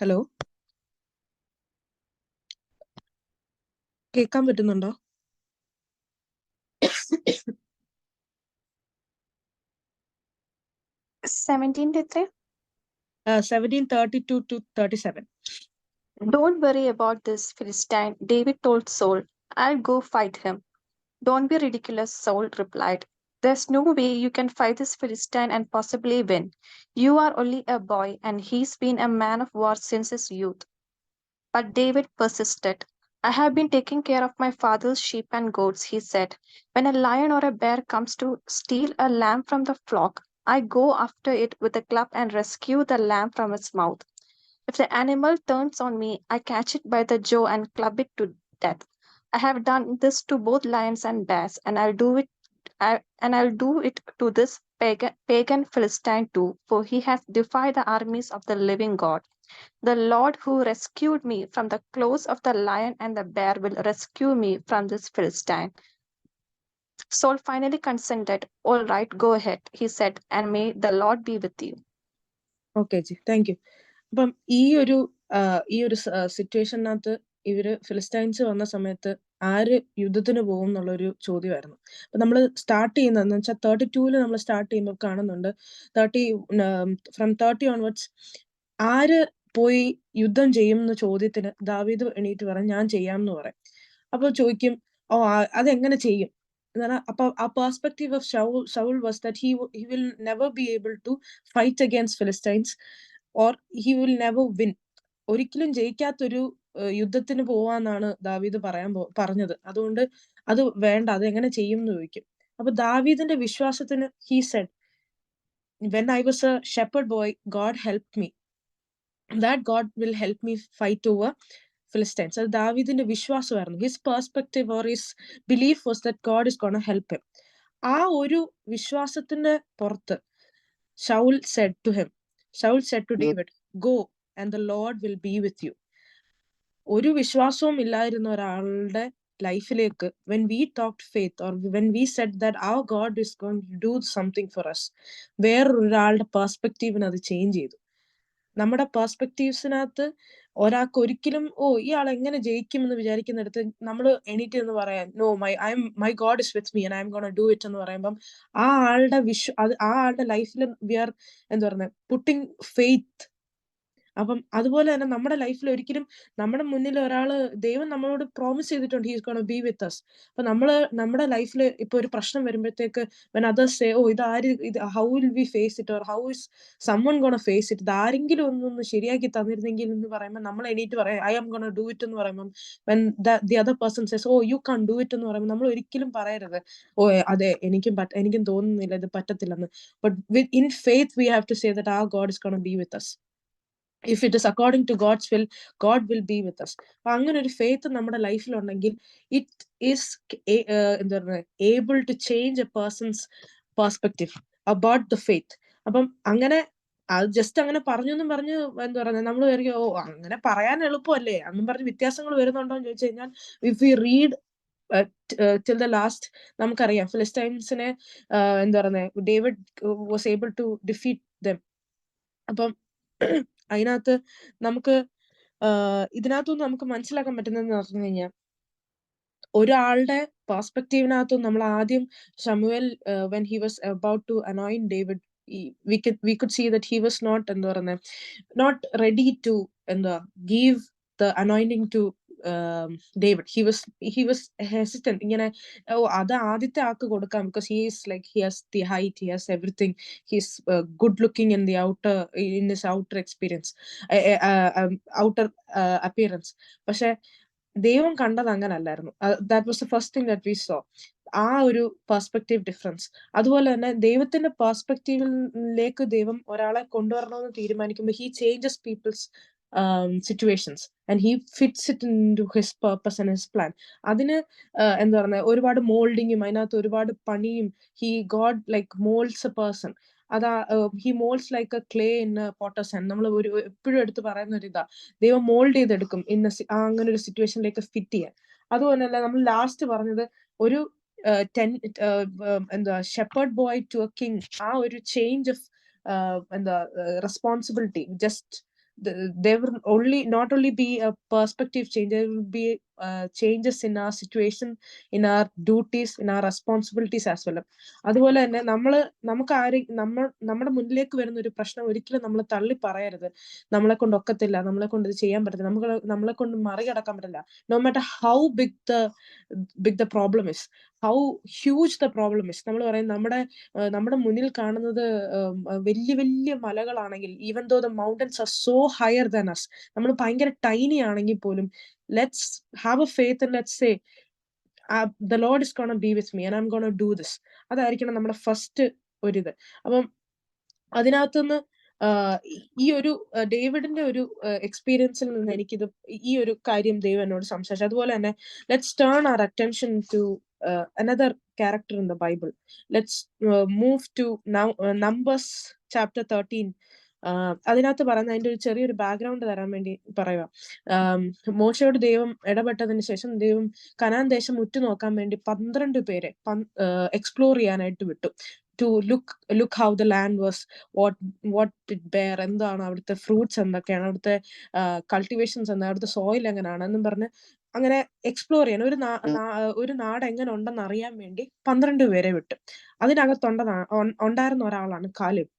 S1: Hello, കേൾക്കാൻ പറ്റുന്നുണ്ടോ? 17:32 to 37.
S2: Don't worry about this Philistine, David told Saul. I'll go fight him. Don't be ridiculous, Saul replied. There's no way you can fight this Philistine and possibly win. You are only a boy, and he's been a man of war since his youth. But David persisted. I have been taking care of my father's sheep and goats, he said. When a lion or a bear comes to steal a lamb from the flock, I go after it with a club and rescue the lamb from its mouth. If the animal turns on me, I catch it by the jaw and club it to death. I have done this to both lions and bears, and I'll do it to this pagan Philistine too, for he has defied the armies of the living God. The Lord who rescued me from the claws of the lion and the bear will rescue me from this Philistine. Saul finally consented. All right, go ahead, he said, and may the Lord be with you.
S1: Okay G, thank you. അപ്പം ഈ ഒരു സിറ്റുവേഷനകത്ത് ഇവര് ഫിലിസ്റ്റൈൻസ് വന്ന സമയത്ത് ആര് യുദ്ധത്തിന് പോകും എന്നുള്ളൊരു ചോദ്യമായിരുന്നു. അപ്പൊ നമ്മൾ സ്റ്റാർട്ട് ചെയ്യുന്നതെന്ന് വെച്ചാൽ 32 നമ്മൾ സ്റ്റാർട്ട് ചെയ്യുമ്പോൾ കാണുന്നുണ്ട് 30 ഓൺവേർഡ്സ് ആര് പോയി യുദ്ധം ചെയ്യും എന്ന ചോദ്യത്തിന് ദാവീദ് എണീറ്റ് പറയും ഞാൻ ചെയ്യാം എന്ന് പറയും. അപ്പൊ ചോദിക്കും അതെങ്ങനെ ചെയ്യും എന്നാണ്. അപ്പൊ ആ perspective of Saul was that he will never be able to fight against Philistines or he will never win. ഒരിക്കലും ജയിക്കാത്തൊരു യുദ്ധത്തിന് പോവാന്നാണ് ദാവീദ് പറഞ്ഞത്. അതുകൊണ്ട് അത് വേണ്ട, അത് എങ്ങനെ ചെയ്യും എന്ന് ചോദിക്കും. അപ്പൊ ദാവീദിന്റെ വിശ്വാസത്തിന് he said, when I was a shepherd boy, God helped me. That God will help me fight over Philistines. അത് ദാവീദിന്റെ വിശ്വാസമായിരുന്നു. His perspective or his belief was that God is going to help him. ആ ഒരു വിശ്വാസത്തിന്റെ പുറത്ത് Saul said to David, go and the Lord will be with you. ഒരു വിശ്വാസവും ഇല്ലായിരുന്ന ഒരാളുടെ ലൈഫിലേക്ക് when we talked faith or when we said that our God is going to do something for us, വേറൊരാളുടെ പെർസ്പെക്റ്റീവിന് അത് ചേഞ്ച് ചെയ്തു. നമ്മുടെ പെർസ്പെക്റ്റീവ്സിനകത്ത് ഒരാൾക്ക് ഒരിക്കലും ഇയാൾ എങ്ങനെ ജയിക്കും എന്ന് വിചാരിക്കുന്നിടത്ത് നമ്മൾ എണീറ്റ് എന്ന് പറയാൻ my God is with me and I M gonna do it എന്ന് പറയുമ്പം ആ ആളുടെ ലൈഫിൽ വി ആർ എന്താ പറയുന്നത് പുട്ടിങ് ഫെയ്ത്ത്. അപ്പം അതുപോലെ തന്നെ നമ്മുടെ ലൈഫിൽ ഒരിക്കലും നമ്മുടെ മുന്നിൽ ഒരാള് ദൈവം നമ്മളോട് പ്രോമിസ് ചെയ്തിട്ടുണ്ട് he is gonna be with us. അപ്പൊ നമ്മുടെ ലൈഫിൽ ഇപ്പൊ ഒരു പ്രശ്നം വരുമ്പോഴത്തേക്ക് when others say how will we face it or how is someone gonna face it, ഇത് ആരെങ്കിലും ഒന്നൊന്ന് ശരിയാക്കി തന്നിരുന്നെങ്കിൽ എന്ന് പറയുമ്പോൾ നമ്മൾ എണീറ്റ് പറയാം I am gonna do it എന്ന് പറയുമ്പോൾ when the other person says you can't do it എന്ന് പറയുമ്പോൾ നമ്മൾ ഒരിക്കലും പറയരുത് അതെ എനിക്കും തോന്നുന്നില്ല ഇത് പറ്റത്തില്ലെന്ന്. But in faith we have to say that our God is gonna be with us. If it is according to God's will, God will be with us. അപ്പൊ അങ്ങനെ ഒരു ഫെയ്ത്ത് നമ്മുടെ ലൈഫിൽ ഉണ്ടെങ്കിൽ ഇറ്റ് ഈസ് എന്താ പറയുക able to change a person's perspective about the faith. അപ്പം അങ്ങനെ അത് ജസ്റ്റ് അങ്ങനെ പറഞ്ഞെന്നും പറഞ്ഞ് എന്താ പറയുക നമ്മൾ വിചാരിക്കും അങ്ങനെ പറയാൻ എളുപ്പമല്ലേ അന്നും പറഞ്ഞ് വ്യത്യാസങ്ങൾ വരുന്നുണ്ടോ എന്ന് ചോദിച്ചു കഴിഞ്ഞാൽ if you read till the last നമുക്കറിയാം ഫിലിസ്റ്റൈൻസിനെ എന്താ പറയുന്നത് David was able to defeat them. അപ്പം അതിനകത്ത് നമുക്ക് ഇതിനകത്തുനിന്ന് നമുക്ക് മനസ്സിലാക്കാൻ പറ്റുന്നതെന്ന് പറഞ്ഞു കഴിഞ്ഞാൽ ഒരാളുടെ പെർസ്പെക്റ്റീവിനകത്തും നമ്മൾ ആദ്യം ശമൂവേൽ when he was about to anoint David, we could see that he was not എന്താ പറയുന്നത് not ready to give the anointing to David. He was hesitant. ഇങ്ങനെ അത് ആദ്യത്തെ ആൾക്ക് കൊടുക്കാം, because he has the height, he has everything, he's good looking in his outer experience, outer appearance. പക്ഷെ ദൈവം കണ്ടത് അങ്ങനല്ലായിരുന്നു. That was the first thing that we saw. ആ ഒരു പെർസ്പെക്റ്റീവ് ഡിഫറൻസ്. അതുപോലെ തന്നെ ദൈവത്തിന്റെ പെർസ്പെക്റ്റീവിലേക്ക് ദൈവം ഒരാളെ കൊണ്ടുവരണമെന്ന് തീരുമാനിക്കുമ്പോൾ he changes people's situations and he fits it into his purpose and his plan. അതിന് എന്താ പറയുക, ഒരുപാട് മോൾഡിങ്ങും അതിനകത്ത് ഒരുപാട് പണിയും. He God like moulds a person. അതാ he moulds like a clay in potter's hand. നമ്മൾ എപ്പോഴും എടുത്ത് പറയുന്ന ഒരു ഇതാ, ദൈവം മോൾഡ് ചെയ്തെടുക്കും അങ്ങനെ ഒരു സിറ്റുവേഷനിലേക്ക് ഫിറ്റ് ചെയ്യാൻ. അതുപോലെയല്ല നമ്മൾ ലാസ്റ്റ് പറഞ്ഞത് ഒരു എന്താ shepherd boy to a king. ആ ഒരു ചേഞ്ച് ഓഫ് എന്താ responsibility. Just there will not only be a perspective change, there will be changes in our situation, in our duties, in our responsibilities as well. അതുപോലെ തന്നെ നമ്മുടെ മുന്നിലേക്ക് വരുന്ന ഒരു പ്രശ്നം ഒരിക്കലും നമ്മൾ തള്ളി പറയരുത്. നമ്മളെ കൊണ്ട് ഒക്കത്തില്ല, നമ്മളെ കൊണ്ട് ഇത് ചെയ്യാൻ പറ്റില്ല, നമ്മളെ കൊണ്ട് മറികടക്കാൻ പറ്റില്ല. No matter how big the problem is, how huge the problem is. നമ്മൾ പറയും നമ്മുടെ മുന്നിൽ കാണുന്നത് വലിയ വലിയ മലകളാണെങ്കിൽ, even though the mountains are so higher than us, നമ്മൾ ഭയങ്കര ടൈനി ആണെങ്കിൽ പോലും, let's have a faith and let's say the Lord is gonna be with me and I'm gonna do this. അതായിരിക്കണം നമ്മുടെ ഫസ്റ്റ് ഒരിത്. അപ്പം അതിനകത്തുനിന്ന് ഈ ഒരു ഡേവിഡിന്റെ ഒരു എക്സ്പീരിയൻസിൽ നിന്ന് എനിക്കിത് ഈ ഒരു കാര്യം ദൈവം എന്നോട് സംസാരിച്ചു. അതുപോലെ തന്നെ let's turn our attention to another character in the Bible. Let's move to now Numbers chapter 13. അതിനകത്ത് പറയുന്ന അതിന്റെ ഒരു ചെറിയൊരു ബാക്ക്ഗ്രൗണ്ട് തരാൻ വേണ്ടി പറയുക. മോശയോട് ദൈവം ഇടപെട്ടതിന് ശേഷം ദൈവം കനാൻ ദേശം ഉറ്റുനോക്കാൻ വേണ്ടി 12 പേരെ എക്സ്പ്ലോർ ചെയ്യാനായിട്ട് വിട്ടു. to look how the land was, what it bear, എന്താണ് അവിടുത്തെ ഫ്രൂട്ട്സ് എന്തൊക്കെയാണ്, അവിടുത്തെ കൾട്ടിവേഷൻസ് എന്താ, അവിടുത്തെ സോയിൽ എങ്ങനെയാണ് എന്നും പറഞ്ഞ് അങ്ങനെ എക്സ്പ്ലോർ ചെയ്യാൻ ഒരു നാട് എങ്ങനെ ഉണ്ടെന്ന് അറിയാൻ വേണ്ടി 12 പേരെ വിട്ടു. ഉണ്ടായിരുന്ന ഒരാളാണ് Caleb.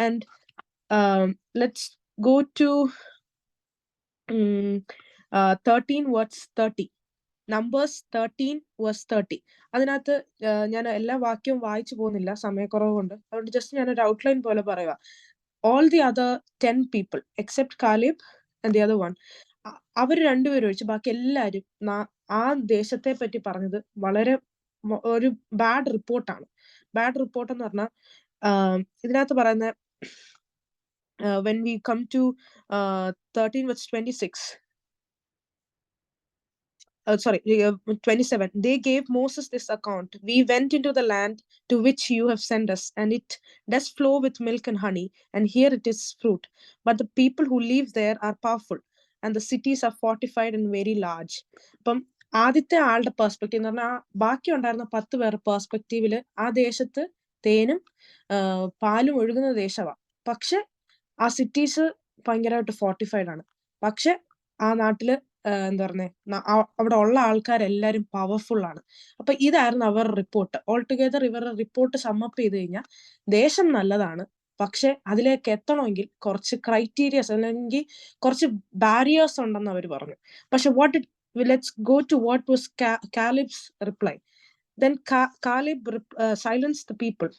S1: And let's go to 13 verse 30. Numbers 13 verse 30. അതിനകത്ത് ഞാൻ എല്ലാ വാക്യവും വായിച്ചു പോകുന്നില്ല, സമയക്കുറവ് കൊണ്ട്. അതുകൊണ്ട് ജസ്റ്റ് ഞാനൊരു ഔട്ട്ലൈൻ പോലെ പറയുക. All the other 10 people except Caleb and the other one, അവർ രണ്ടുപേരും ഒഴിച്ച് ബാക്കി എല്ലാവരും ആ ദേശത്തെ പറ്റി പറഞ്ഞത് വളരെ ഒരു ബാഡ് റിപ്പോർട്ടാണ്. ബാഡ് റിപ്പോർട്ട് എന്ന് പറഞ്ഞാൽ ഇതിനകത്ത് പറയുന്ന when we come to 13 verse 26, 27, they gave Moses this account: we went into the land to which you have sent us, and it does flow with milk and honey, and here it is fruit, but the people who live there are powerful, and the cities are fortified and very large. അപ്പം ആദ്യത്തെ ആളുടെ പെർസ്പെക്റ്റീവ് എന്ന് പറഞ്ഞാൽ ബാക്കി ഉണ്ടായിരുന്ന 10 പേരുടെ പെർസ്പെക്റ്റീവില് ആ ദേശത്ത് തേനും പാലും ഒഴുകുന്ന ദേശമാണ്. പക്ഷെ ആ സിറ്റീസ് ഭയങ്കരമായിട്ട് ഫോർട്ടിഫൈഡ് ആണ്. പക്ഷെ ആ നാട്ടില് എന്താ പറഞ്ഞേ, അവിടെ ഉള്ള ആൾക്കാരെല്ലാരും പവർഫുൾ ആണ്. അപ്പൊ ഇതായിരുന്നു അവരുടെ റിപ്പോർട്ട്. ഓൾ ടുഗെദർ ഇവരുടെ റിപ്പോർട്ട് സമ്മപ്പ് ചെയ്ത് കഴിഞ്ഞാൽ ദേശം നല്ലതാണ്, പക്ഷെ അതിലേക്ക് എത്തണമെങ്കിൽ കുറച്ച് ക്രൈറ്റീരിയസ് അല്ലെങ്കിൽ കുറച്ച് ബാരിയേഴ്സ് ഉണ്ടെന്ന് അവർ പറഞ്ഞു. പക്ഷെ let's go to what was Caleb's reply. Then Caleb silenced the people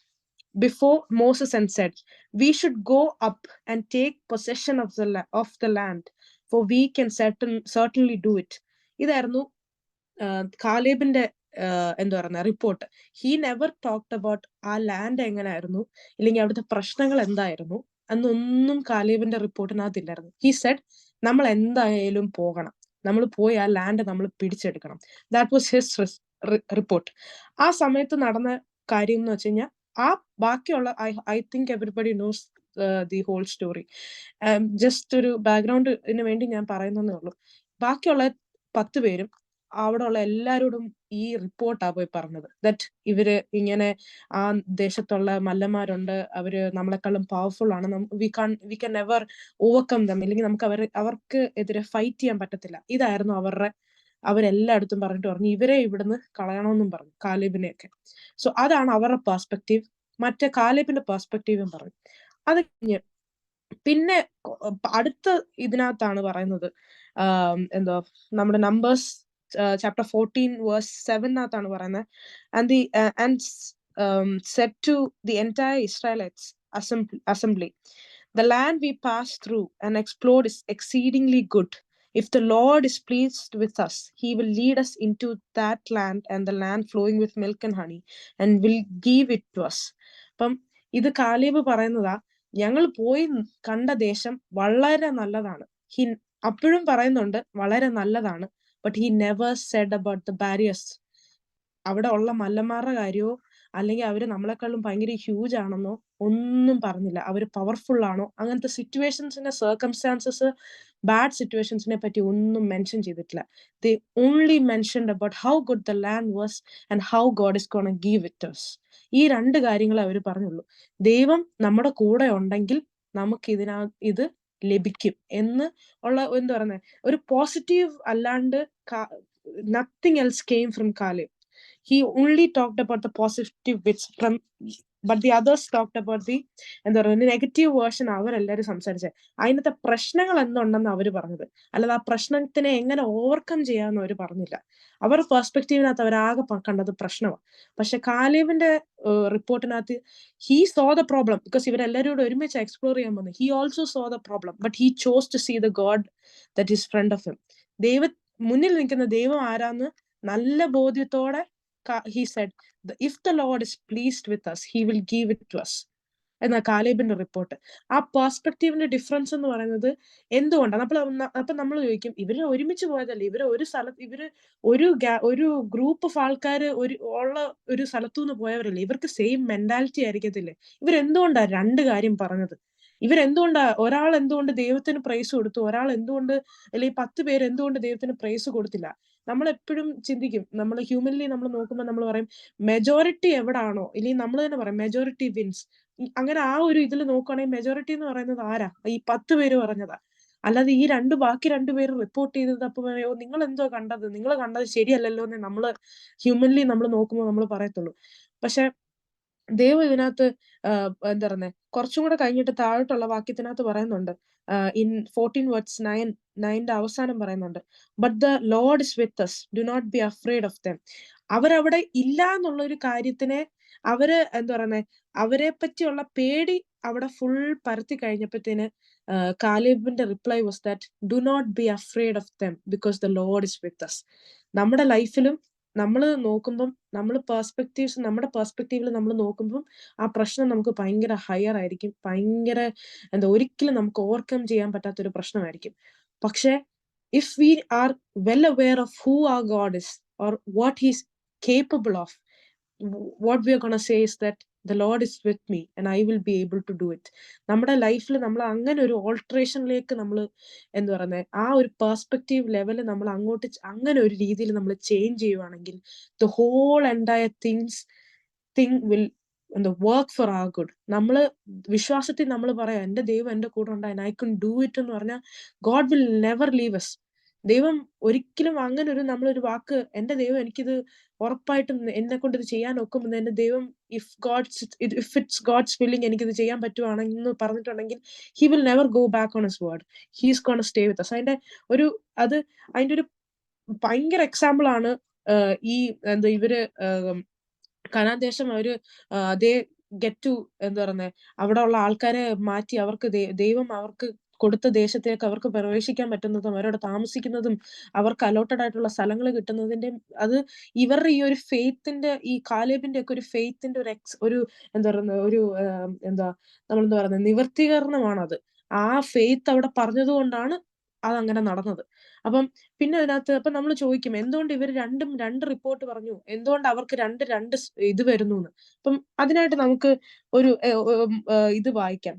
S1: before Moses and said, we should go up and take possession of the land, for we can certainly do it. ഇതായിരുന്നു കാലേബിന്റെ എന്താ പറയുക report. He never talked about ആ ലാൻഡ് എങ്ങനെയായിരുന്നു ഇല്ലെങ്കിൽ അവിടുത്തെ പ്രശ്നങ്ങൾ എന്തായിരുന്നു എന്നൊന്നും കാലേബിന്റെ റിപ്പോർട്ടിനകത്തില്ലായിരുന്നു. ഹി സെഡ്, നമ്മൾ എന്തായാലും പോകണം, നമ്മൾ പോയി ആ ലാൻഡ് നമ്മൾ പിടിച്ചെടുക്കണം. That was his report. ആ സമയത്ത് നടന്ന കാര്യം എന്ന് വെച്ച് കഴിഞ്ഞാൽ ആ ബാക്കിയുള്ള I think everybody knows the whole story. Just ഒരു ബാക്ക്ഗ്രൗണ്ടിന് വേണ്ടി ഞാൻ പറയുന്നതേ ഉള്ളൂ. ബാക്കിയുള്ള 10 പേരും അവിടെ ഉള്ള എല്ലാവരോടും ഈ റിപ്പോർട്ടാ പോയി പറഞ്ഞത്. ദറ്റ് ഇവര് ഇങ്ങനെ ആ ദേശത്തുള്ള മല്ലന്മാരുണ്ട്, അവര് നമ്മളെക്കാളും പവർഫുൾ ആണ്, we can never overcome dum, ഇല്ലെങ്കിൽ നമുക്ക് അവർക്ക് എതിരെ ഫൈറ്റ് ചെയ്യാൻ പറ്റത്തില്ല. ഇതായിരുന്നു അവരെല്ലായിടത്തും പറഞ്ഞിട്ട് പറഞ്ഞു ഇവരെ ഇവിടുന്ന് കളയണമെന്നും പറഞ്ഞു, കാലേബിനെയൊക്കെ. സോ അതാണ് അവരുടെ പെർസ്പെക്റ്റീവ്. മറ്റേ കാലേബിന്റെ പെർസ്പെക്റ്റീവും പറഞ്ഞു. അത് കഴിഞ്ഞ് പിന്നെ അടുത്ത ഇതിനകത്താണ് പറയുന്നത്, എന്തോ നമ്മുടെ നമ്പേഴ്സ് ചാപ്റ്റർ 14 വേഴ്സ് 7 പറയുന്നത്, and said to the entire Israelites assembly, the land we passed through and explored is exceedingly good. If the Lord is pleased with us, he will lead us into that land and the land flowing with milk and honey, and will give it to us. അപ്പം ഇത് കാലേബ് പറയുന്നതാ, ഞങ്ങൾ പോയി കണ്ട ദേശം വളരെ നല്ലതാണ്. ഹി അപ്പോഴും പറയുന്നുണ്ട് വളരെ നല്ലതാണ്. But he never said about the barriers. അവിടെ ഉള്ള മല്ലന്മാരുടെ കാര്യമോ അല്ലെങ്കിൽ അവര് നമ്മളെക്കാളും ഭയങ്കര ഹ്യൂജ് ആണെന്നോ ഒന്നും പറഞ്ഞില്ല. അവര് പവർഫുൾ ആണോ അങ്ങനത്തെ സിറ്റുവേഷൻസിന്റെ സർക്കംസ്റ്റാൻസസ്, ബാഡ് സിറ്റുവേഷൻസിനെ പറ്റി ഒന്നും മെൻഷൻ ചെയ്തിട്ടില്ല. They only mentioned about how good the land was and how God is gonna give it us. ഈ 2 കാര്യങ്ങളെ അവർ പറഞ്ഞുള്ളൂ. ദൈവം നമ്മുടെ കൂടെ ഉണ്ടെങ്കിൽ നമുക്ക് ഇത് ലഭിക്കും എന്ന് ഉള്ള എന്താ പറയുന്നത്, ഒരു പോസിറ്റീവ് അല്ലാണ്ട് nothing else came from Caleb. He only talked about the positive bits from, but the others talked about the എന്താ പറയുക നെഗറ്റീവ് വേർഷൻ അവരെല്ലാവരും സംസാരിച്ചത്. അതിനകത്തെ പ്രശ്നങ്ങൾ എന്തുണ്ടെന്ന് അവർ പറഞ്ഞത്, അല്ലാതെ ആ പ്രശ്നത്തിനെ എങ്ങനെ ഓവർകം ചെയ്യാമെന്ന് അവർ പറഞ്ഞില്ല. അവരുടെ പെർസ്പെക്റ്റീവിനകത്ത് അവരാകെ കണ്ടത് പ്രശ്നമാണ്. പക്ഷെ കാലേബിന്റെ റിപ്പോർട്ടിനകത്ത് he saw the problem, because ഇവരെല്ലാവരും കൂടെ ഒരുമിച്ച് എക്സ്പ്ലോർ ചെയ്യാൻ വന്നു. He also saw the problem, but he chose to see the God that is front of him. മുന്നിൽ നിൽക്കുന്ന ദൈവം ആരാന്ന് നല്ല ബോധ്യത്തോടെ he said, if the Lord is pleased with us, he will give it to us എന്നാ കാലേബിന്റെ റിപ്പോർട്ട്. ആ പെർസ്പെക്റ്റീവിന്റെ ഡിഫറൻസ് എന്ന് പറയുന്നത് എന്തുകൊണ്ടാണ്? അപ്പൊ നമ്മൾ ചോദിക്കും, ഇവര് ഒരുമിച്ച് പോയതല്ലേ, ഇവര് ഒരു സ്ഥലത്ത്, ഇവര് ഒരു ഗ്രൂപ്പ് ഓഫ് ആൾക്കാർ ഉള്ള ഒരു സ്ഥലത്തുനിന്ന് പോയവരല്ലേ, ഇവർക്ക് സെയിം മെന്റാലിറ്റി ആയിരിക്കത്തില്ലേ? ഇവരെന്തുകൊണ്ടാ 2 കാര്യം പറഞ്ഞത്? ഒരാൾ എന്തുകൊണ്ട് ദൈവത്തിന് പ്രൈസ് കൊടുത്തു, ഒരാൾ എന്തുകൊണ്ട്, അല്ലെങ്കിൽ 10 പേര് എന്തുകൊണ്ട് ദൈവത്തിന് പ്രൈസ് കൊടുത്തില്ല? നമ്മൾ എപ്പോഴും ചിന്തിക്കും, നമ്മൾ ഹ്യൂമൻലി നമ്മൾ നോക്കുമ്പോൾ നമ്മൾ പറയും മെജോറിറ്റി എവിടാണോ, ഇല്ലെങ്കിൽ നമ്മൾ തന്നെ പറയും മെജോറിറ്റി വിൻസ്. അങ്ങനെ ആ ഒരു ഇതിൽ നോക്കുകയാണെങ്കിൽ മെജോറിറ്റി എന്ന് പറയുന്നത് ആരാ? ഈ 10 പേര് പറഞ്ഞതാ. അല്ലാതെ ഈ ബാക്കി 2 പേര് റിപ്പോർട്ട് ചെയ്തത് അപ്പൊ പറയോ നിങ്ങൾ എന്തോ കണ്ടത്, നിങ്ങൾ കണ്ടത് ശരിയല്ലല്ലോ എന്ന് നമ്മള് ഹ്യൂമൻലി നമ്മൾ നോക്കുമ്പോൾ നമ്മൾ പറയത്തുള്ളൂ. പക്ഷെ ദൈവം ഇതിനകത്ത് എന്താ പറയുന്നത്, കുറച്ചും കൂടെ കഴിഞ്ഞിട്ട് താഴോട്ടുള്ള വാക്യത്തിനകത്ത് പറയുന്നുണ്ട്, ഇൻ 14 വേഴ്സ് 9 അവസാനം പറയുന്നുണ്ട്, but the Lord is with us, do not be afraid of them. അവരവിടെ ഇല്ല എന്നുള്ള ഒരു കാര്യത്തിനെ അവര് എന്താ പറയുന്നത്, അവരെ പറ്റിയുള്ള പേടി അവിടെ ഫുൾ പരത്തി കഴിഞ്ഞപ്പോഴത്തേന് കാലേബിന്റെ reply was that do not be afraid of them because the Lord is with us. നമ്മുടെ ലൈഫിലും നമ്മൾ നോക്കുമ്പം നമ്മുടെ പെർസ്പെക്റ്റീവിൽ നമ്മൾ നോക്കുമ്പം ആ പ്രശ്നം നമുക്ക് ഭയങ്കര ഹയർ ആയിരിക്കും, ഭയങ്കര ഒരിക്കലും നമുക്ക് ഓവർകം ചെയ്യാൻ പറ്റാത്തൊരു പ്രശ്നമായിരിക്കും. പക്ഷെ if we are well aware of who our God is or what he's capable of, what we are going to say is that the Lord is with me and I will be able to do it. നമ്മുടെ ലൈഫിൽ നമ്മൾ അങ്ങനെ ഒരു ഓൾട്ടറേഷനിലേക്ക് നമ്മൾ എന്താ പറയുന്നത്, ആ ഒരു പെർസ്പെക്റ്റീവ് ലെവല് നമ്മൾ അങ്ങനെ ഒരു രീതിയിൽ നമ്മൾ ചേഞ്ച് ചെയ്യുവാണെങ്കിൽ the whole entire thing will work for our good. നമ്മൾ വിശ്വാസത്തിൽ നമ്മൾ പറയാം എന്റെ ദൈവം എന്റെ കൂടെ ഉണ്ടായി, ഐ കൻ ഡു ഇറ്റ് എന്ന് പറഞ്ഞാൽ God will never leave us. ദൈവം ഒരിക്കലും അങ്ങനെ നമ്മളൊരു വാക്ക്, എന്റെ ദൈവം എനിക്കിത് ഉറപ്പായിട്ടും എന്നെ കൊണ്ട് ഇത് ചെയ്യാൻ ഒക്കുമെന്ന് എന്റെ ദൈവം ഇഫ് ഇറ്റ്സ് ഗോഡ്സ് വില്ലിങ് എനിക്കിത് ചെയ്യാൻ പറ്റുവാണെന്ന് പറഞ്ഞിട്ടുണ്ടെങ്കിൽ he will never go back on his word. He's gonna stay with us. അതിന്റെ ഒരു ഭയങ്കര എക്സാമ്പിൾ ആണ് ഈ ഇവര് കനാൻ ദേശം അവര് അതേ ഗെറ്റ് ടു എന്താ പറയുന്നത്, അവിടെ ഉള്ള ആൾക്കാരെ മാറ്റി അവർക്ക് ദൈവം അവർക്ക് കൊടുത്ത ദേശത്തേക്ക് അവർക്ക് പ്രവേശിക്കാൻ പറ്റുന്നതും അവരവിടെ താമസിക്കുന്നതും അവർക്ക് അലോട്ടഡ് ആയിട്ടുള്ള സ്ഥലങ്ങൾ കിട്ടുന്നതിന്റെ അത് ഇവരുടെ ഈ ഒരു ഫെയ്ത്തിന്റെ, ഈ കാലേബിന്റെ ഒക്കെ ഒരു ഫെയ്ത്തിന്റെ ഒരു എന്താ പറയുന്നത്, ഒരു നമ്മളെന്താ പറയുന്നത്, നിവർത്തീകരണമാണത്. ആ ഫെയ്ത്ത് അവിടെ പറഞ്ഞതുകൊണ്ടാണ് അതങ്ങനെ നടന്നത്. അപ്പം പിന്നെ അപ്പൊ നമ്മൾ ചോദിക്കും എന്തുകൊണ്ട് ഇവർ രണ്ട് റിപ്പോർട്ട് പറഞ്ഞു, എന്തുകൊണ്ട് അവർക്ക് രണ്ട് ഇത് വരുന്നു എന്ന്. അപ്പം അതിനായിട്ട് നമുക്ക് ഒരു ഇത് വായിക്കാം.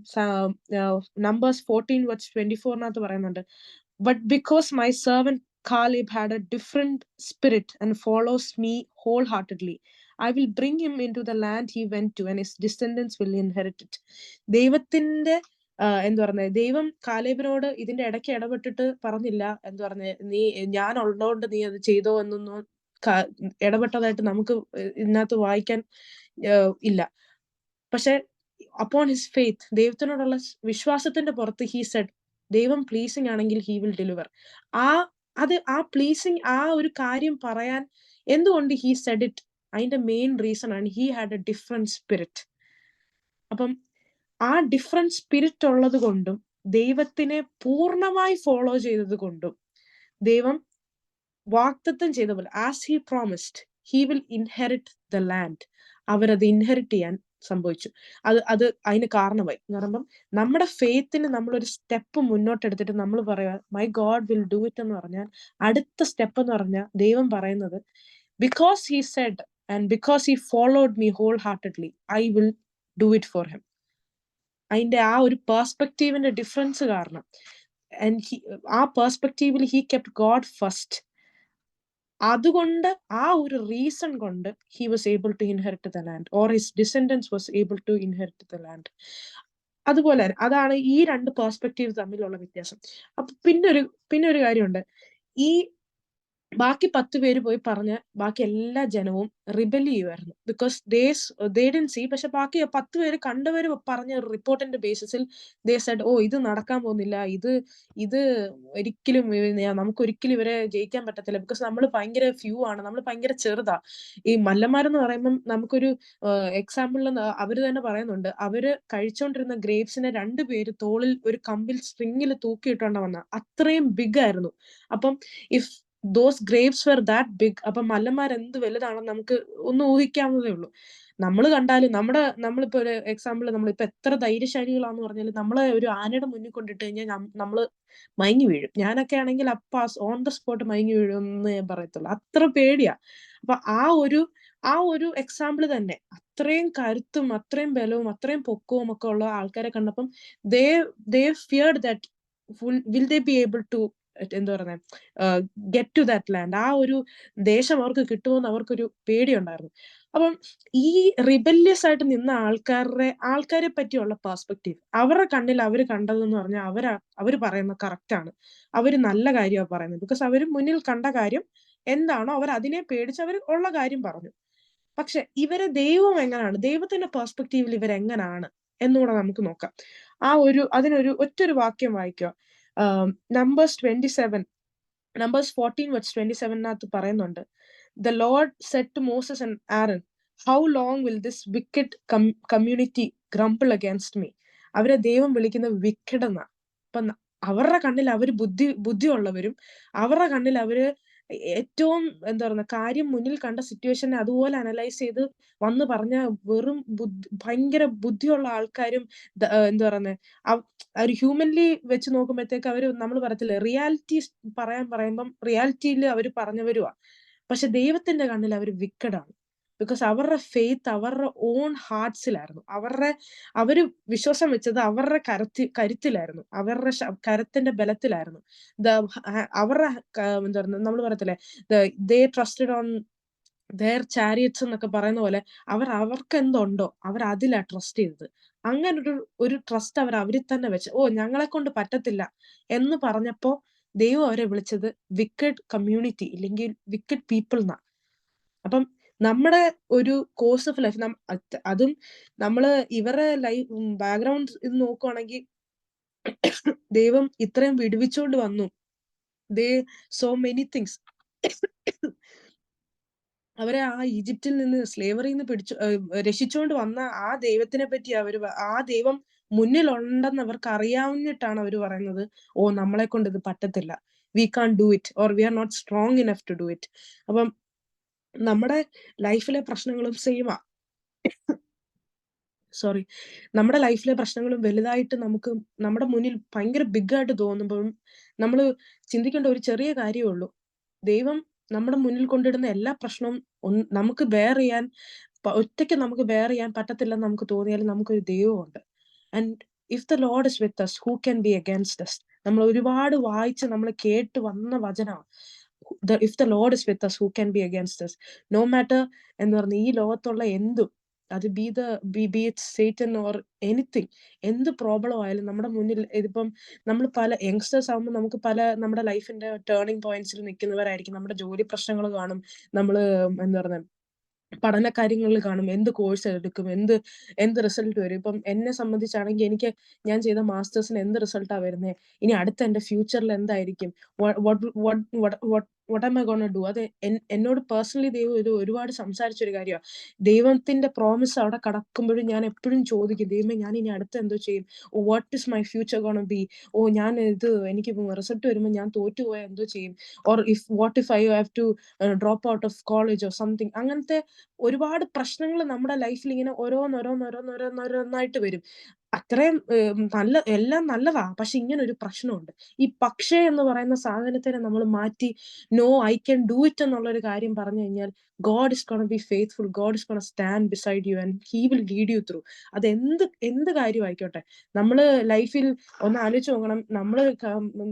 S1: നമ്പേഴ്സ് 14:24 പറയുന്നുണ്ട്, but because my servant Caleb had a different spirit and follows me wholeheartedly, I will bring him into the land he went to and his descendants will inherit it. ദൈവത്തിന്റെ എന്താ പറയുന്നത്, ദൈവം കാലേബിനോട് ഇതിന്റെ ഇടയ്ക്ക് ഇടപെട്ടിട്ട് പറഞ്ഞില്ല എന്താ പറയുന്നത്, ഞാൻ ഉള്ളതുകൊണ്ട് നീ അത് ചെയ്തോ എന്നൊന്നും ഇടപെട്ടതായിട്ട് നമുക്ക് ഇതിനകത്ത് വായിക്കാൻ ഇല്ല. പക്ഷെ upon his faith, ദൈവത്തിനോടുള്ള വിശ്വാസത്തിന്റെ പുറത്ത് he said, ദൈവം പ്ലീസിങ് ആണെങ്കിൽ he will deliver. ആ ആ പ്ലീസിങ് ആ ഒരു കാര്യം പറയാൻ എന്തുകൊണ്ട് he said it, അതിന്റെ മെയിൻ റീസൺ ആണ് he had a different spirit. അപ്പം ആ ഡിഫറെന്റ് സ്പിരിറ്റ് ഉള്ളത് കൊണ്ടും ദൈവത്തിനെ പൂർണ്ണമായി ഫോളോ ചെയ്തത് കൊണ്ടും ദൈവം വാഗ്ദത്തം ചെയ്ത പോലെ as he promised he will inherit the land, അവരത് ഇൻഹെറിറ്റ് ചെയ്യാൻ സംഭവിച്ചു. അത് അതിന് കാരണമായി എന്ന് പറയുമ്പം നമ്മുടെ ഫെയ്ത്തിന് നമ്മളൊരു സ്റ്റെപ്പ് മുന്നോട്ടെടുത്തിട്ട് നമ്മൾ പറയാ my God will do it എന്ന് പറഞ്ഞാൽ അടുത്ത സ്റ്റെപ്പ് എന്ന് പറഞ്ഞാൽ ദൈവം പറയുന്നത് because he said and because he followed me wholeheartedly I will do it for him. അതിന്റെ ആ ഒരു പെർസ്പെക്റ്റീവിന്റെ ഡിഫറൻസ് കാരണം ആ പെർസ്പെക്റ്റീവിൽ ഹി കെപ്റ്റ് ഗോഡ് ഫസ്റ്റ്. അതുകൊണ്ട് ആ ഒരു റീസൺ കൊണ്ട് he was able to inherit the land or his descendants was able to inherit the land. അതുപോലെ അതാണ് ഈ രണ്ട് പെർസ്പെക്റ്റീവ് തമ്മിലുള്ള വ്യത്യാസം. അപ്പൊ പിന്നെ ഒരു കാര്യമുണ്ട്, ഈ ബാക്കി 10 പേര് പോയി പറഞ്ഞ് ബാക്കി എല്ലാ ജനവും റിബൽ ചെയ്യുമായിരുന്നു. Because they didn't see. പക്ഷെ ബാക്കി 10 പേര് കണ്ടവര് പറഞ്ഞ റിപ്പോർട്ടിന്റെ ബേസിസിൽ ദേ സെഡ്, ഓ ഇത് നടക്കാൻ പോകുന്നില്ല, ഇത് ഒരിക്കലും നമുക്കൊരിക്കലും ഇവരെ ജയിക്കാൻ പറ്റത്തില്ല. ബിക്കോസ് നമ്മൾ ഭയങ്കര ഫ്യൂ ആണ്, നമ്മൾ ഭയങ്കര ചെറുതാ. ഈ മല്ലന്മാരെന്ന് പറയുമ്പം നമുക്കൊരു എക്സാമ്പിളിൽ അവര് തന്നെ പറയുന്നുണ്ട്, അവര് കഴിച്ചോണ്ടിരുന്ന ഗ്രേപ്സിനെ 2 പേര് തോളിൽ ഒരു കമ്പിൽ സ്ട്രിങ്ങിൽ തൂക്കിയിട്ടോണ്ട വന്ന അത്രയും ബിഗ് ആയിരുന്നു. അപ്പം if those grapes were that big, അപ്പൊ മല്ലന്മാർ എന്ത് വലുതാണെന്ന് നമുക്ക് ഒന്ന് ഊഹിക്കാവുന്നതേ ഉള്ളൂ. നമ്മൾ കണ്ടാലും നമ്മളിപ്പോ ഒരു എക്സാമ്പിൾ, നമ്മളിപ്പോ എത്ര ധൈര്യശാലികളാന്ന് പറഞ്ഞാലും നമ്മളെ ഒരു ആനയുടെ മുന്നിൽ കൊണ്ടിട്ട് കഴിഞ്ഞാൽ നമ്മള് മയങ്ങി വീഴും. ഞാനൊക്കെ ആണെങ്കിൽ ഓൺ ദ സ്പോട്ട് മയങ്ങി വീഴും എന്ന് ഞാൻ പറയത്തുള്ളൂ, അത്ര പേടിയാ. അപ്പൊ ആ ഒരു എക്സാമ്പിൾ തന്നെ അത്രയും കരുത്തും അത്രയും ബലവും അത്രയും പൊക്കവും ഒക്കെ ഉള്ള ആൾക്കാരെ കണ്ടപ്പം they feared that will they be able to എന്താ പറയുന്നത് ഗെറ്റ് ടു ദാറ്റ് ലാൻഡ്. ആ ഒരു ദേശം അവർക്ക് കിട്ടുമെന്ന് അവർക്കൊരു പേടിയുണ്ടായിരുന്നു. അപ്പം ഈ റിബല്യസ് ആയിട്ട് നിന്ന ആൾക്കാരെ പറ്റിയുള്ള പെർസ്പെക്റ്റീവ്, അവരുടെ കണ്ണിൽ അവര് കണ്ടതെന്ന് പറഞ്ഞാൽ അവര് പറയുന്നത് കറക്റ്റ് ആണ്, അവര് നല്ല കാര്യമാണ് പറയുന്നത്. ബിക്കോസ് അവര് മുന്നിൽ കണ്ട കാര്യം എന്താണോ അവർ അതിനെ പേടിച്ച് അവർ ഉള്ള കാര്യം പറഞ്ഞു. പക്ഷെ ദൈവം എങ്ങനെയാണ്, ദൈവത്തിന്റെ പെർസ്പെക്റ്റീവിൽ ഇവരെങ്ങനാണ് എന്നുകൂടെ നമുക്ക് നോക്കാം. അതിനൊരു ഒറ്റൊരു വാക്യം വായിക്കുക. നമ്പേഴ്സ് 14:27 പറയുന്നുണ്ട്, the Lord said to Moses and Aaron, how long will this wicked community grumble against me. അവരെ ദൈവം വിളിക്കുന്ന വിക്കഡ് എന്നാ. അപ്പൊ അവരുടെ കണ്ണിൽ അവര് ബുദ്ധിയുള്ളവരും അവരുടെ കണ്ണിൽ അവര് ഏറ്റവും എന്താ പറയുക കാര്യം മുന്നിൽ കണ്ട സിറ്റുവേഷനെ അതുപോലെ അനലൈസ് ചെയ്ത് വന്ന് പറഞ്ഞ വെറും ഭയങ്കര ബുദ്ധിയുള്ള ആൾക്കാരും എന്താ പറയുന്നത് ഒരു ഹ്യൂമൻലി വെച്ച് നോക്കുമ്പോഴത്തേക്ക് അവര് നമ്മൾ പറയത്തില്ലേ റിയാലിറ്റി പറയുമ്പം റിയാലിറ്റിയിൽ അവർ പറഞ്ഞവരുവാ. പക്ഷെ ദൈവത്തിന്റെ കണ്ണിൽ അവർ വിക്കഡാണ്. ബിക്കോസ് അവരുടെ ഫെയ്ത്ത് അവരുടെ ഓൺ ഹാർട്ട്സിലായിരുന്നു. അവര് വിശ്വാസം വെച്ചത് അവരുടെ കരുത്തിലായിരുന്നു, അവരുടെ കരത്തിന്റെ ബലത്തിലായിരുന്നു. അവരുടെ എന്താ പറയുക നമ്മൾ പറയത്തില്ലേ ദേ ട്രസ്റ്റഡ് ഓൺ ദെയർ ചാരിയറ്റ്സ് എന്നൊക്കെ പറയുന്ന പോലെ അവർക്ക് എന്തുണ്ടോ അതിലാ ട്രസ്റ്റ് ചെയ്തത്. അങ്ങനെ ഒരു ട്രസ്റ്റ് അവരിൽ തന്നെ വെച്ച്, ഓ ഞങ്ങളെ കൊണ്ട് പറ്റത്തില്ല എന്ന് പറഞ്ഞപ്പോ ദൈവം അവരെ വിളിച്ചത് വിക്കഡ് കമ്മ്യൂണിറ്റി ഇല്ലെങ്കിൽ വിക്കഡ് പീപ്പിൾ എന്നാ. അപ്പം നമ്മുടെ ഒരു കോഴ്സ് ഓഫ് ലൈഫ് അതും നമ്മള് ഇവരുടെ ബാക്ക്ഗ്രൗണ്ട് ഇത് നോക്കുവാണെങ്കിൽ ദൈവം ഇത്രയും വിടുവിച്ചോണ്ട് വന്നു. So many things. അവരെ ആ ഈജിപ്തിൽ നിന്ന് സ്ലേവറിയിൽ നിന്ന് രക്ഷിച്ചുകൊണ്ട് വന്ന ആ ദൈവത്തിനെ പറ്റി ആ ദൈവം മുന്നിലുണ്ടെന്ന് അവർക്ക് അറിയാവുന്നിട്ടാണ് അവർ പറയുന്നത്, ഓ നമ്മളെ കൊണ്ട് ഇത് പറ്റത്തില്ല, we can do it or we are not strong enough to do it. അപ്പം നമ്മുടെ ലൈഫിലെ പ്രശ്നങ്ങളും സെയിമാ. നമ്മുടെ ലൈഫിലെ പ്രശ്നങ്ങളും വലുതായിട്ട് നമുക്ക് നമ്മുടെ മുന്നിൽ ഭയങ്കര ബിഗ് ആയിട്ട് തോന്നുമ്പോഴും നമ്മൾ ചിന്തിക്കേണ്ട ഒരു ചെറിയ കാര്യമേ ഉള്ളൂ, ദൈവം നമ്മുടെ മുന്നിൽ കൊണ്ടിടുന്ന എല്ലാ പ്രശ്നവും നമുക്ക് ബെയർ ചെയ്യാൻ ഒറ്റയ്ക്ക് നമുക്ക് ബെയർ ചെയ്യാൻ പറ്റത്തില്ലെന്ന് നമുക്ക് തോന്നിയാലും നമുക്കൊരു ദൈവമുണ്ട്. And if the Lord is with us, who can be against us? നമ്മൾ ഒരുപാട് വായിച്ച് നമ്മൾ കേട്ട് വന്ന വചനമാണ്. If the Lord is with us, who can be against us? No matter എന്ന് പറഞ്ഞ ഈ ലോകത്തുള്ള എന്തും, അത് be it Satan or anything, എന്ത് പ്രോബ്ലം ആയാലും നമ്മുടെ മുന്നിൽ ഇതിപ്പം നമ്മൾ പല യങ്സ്റ്റേഴ്സ് ആകുമ്പോൾ നമുക്ക് പല നമ്മുടെ ലൈഫിന്റെ ടേണിംഗ് പോയിന്റ്സിൽ നിൽക്കുന്നവരായിരിക്കും. നമ്മുടെ ജോലി പ്രശ്നങ്ങൾ കാണും, നമ്മള് എന്താ പറയുക പഠന കാര്യങ്ങളിൽ കാണും. എന്ത് കോഴ്സ് എടുക്കും, എന്ത് റിസൾട്ട് വരും. ഇപ്പം എന്നെ സംബന്ധിച്ചാണെങ്കിൽ ഞാൻ ചെയ്ത മാസ്റ്റേഴ്സിന് എന്ത് റിസൾട്ടാ വരുന്നേ, ഇനി അടുത്ത എന്റെ ഫ്യൂച്ചറിൽ എന്തായിരിക്കും, what am I gonna do. അത് എന്നോട് പേഴ്സണലി ദൈവം ഒരുപാട് സംസാരിച്ചൊരു കാര്യമാണ്. ദൈവത്തിന്റെ പ്രോമിസ് അവിടെ കടക്കുമ്പോഴും ഞാൻ എപ്പോഴും ചോദിക്കും, ദൈവമേ ഞാൻ ഇനി അടുത്ത എന്തോ ചെയ്യും, what is my future gonna be. ഞാൻ എനിക്ക് റിസൾട്ട് വരുമ്പോൾ ഞാൻ തോറ്റുപോയാൽ എന്തോ ചെയ്യും, or what if I have to drop out of college or something. അങ്ങനത്തെ ഒരുപാട് പ്രശ്നങ്ങൾ നമ്മുടെ ലൈഫിൽ ഇങ്ങനെ ഓരോന്നോരോന്നോരോന്നോരോന്നോരോന്നായിട്ട് വരും. അത്രയും എല്ലാം നല്ലതാ. പക്ഷെ ഇങ്ങനെ ഒരു പ്രശ്നമുണ്ട്. ഈ പക്ഷേ എന്ന് പറയുന്ന സാധനത്തിനെ നമ്മൾ മാറ്റി no I can do it എന്നുള്ളൊരു കാര്യം പറഞ്ഞു കഴിഞ്ഞാൽ God is gonna be faithful. God is gonna stand beside you and he will lead you through. അത് എന്ത് കാര്യമായിക്കോട്ടെ. നമ്മള് ലൈഫിൽ ഒന്ന് ആലോചിച്ച് നോക്കണം.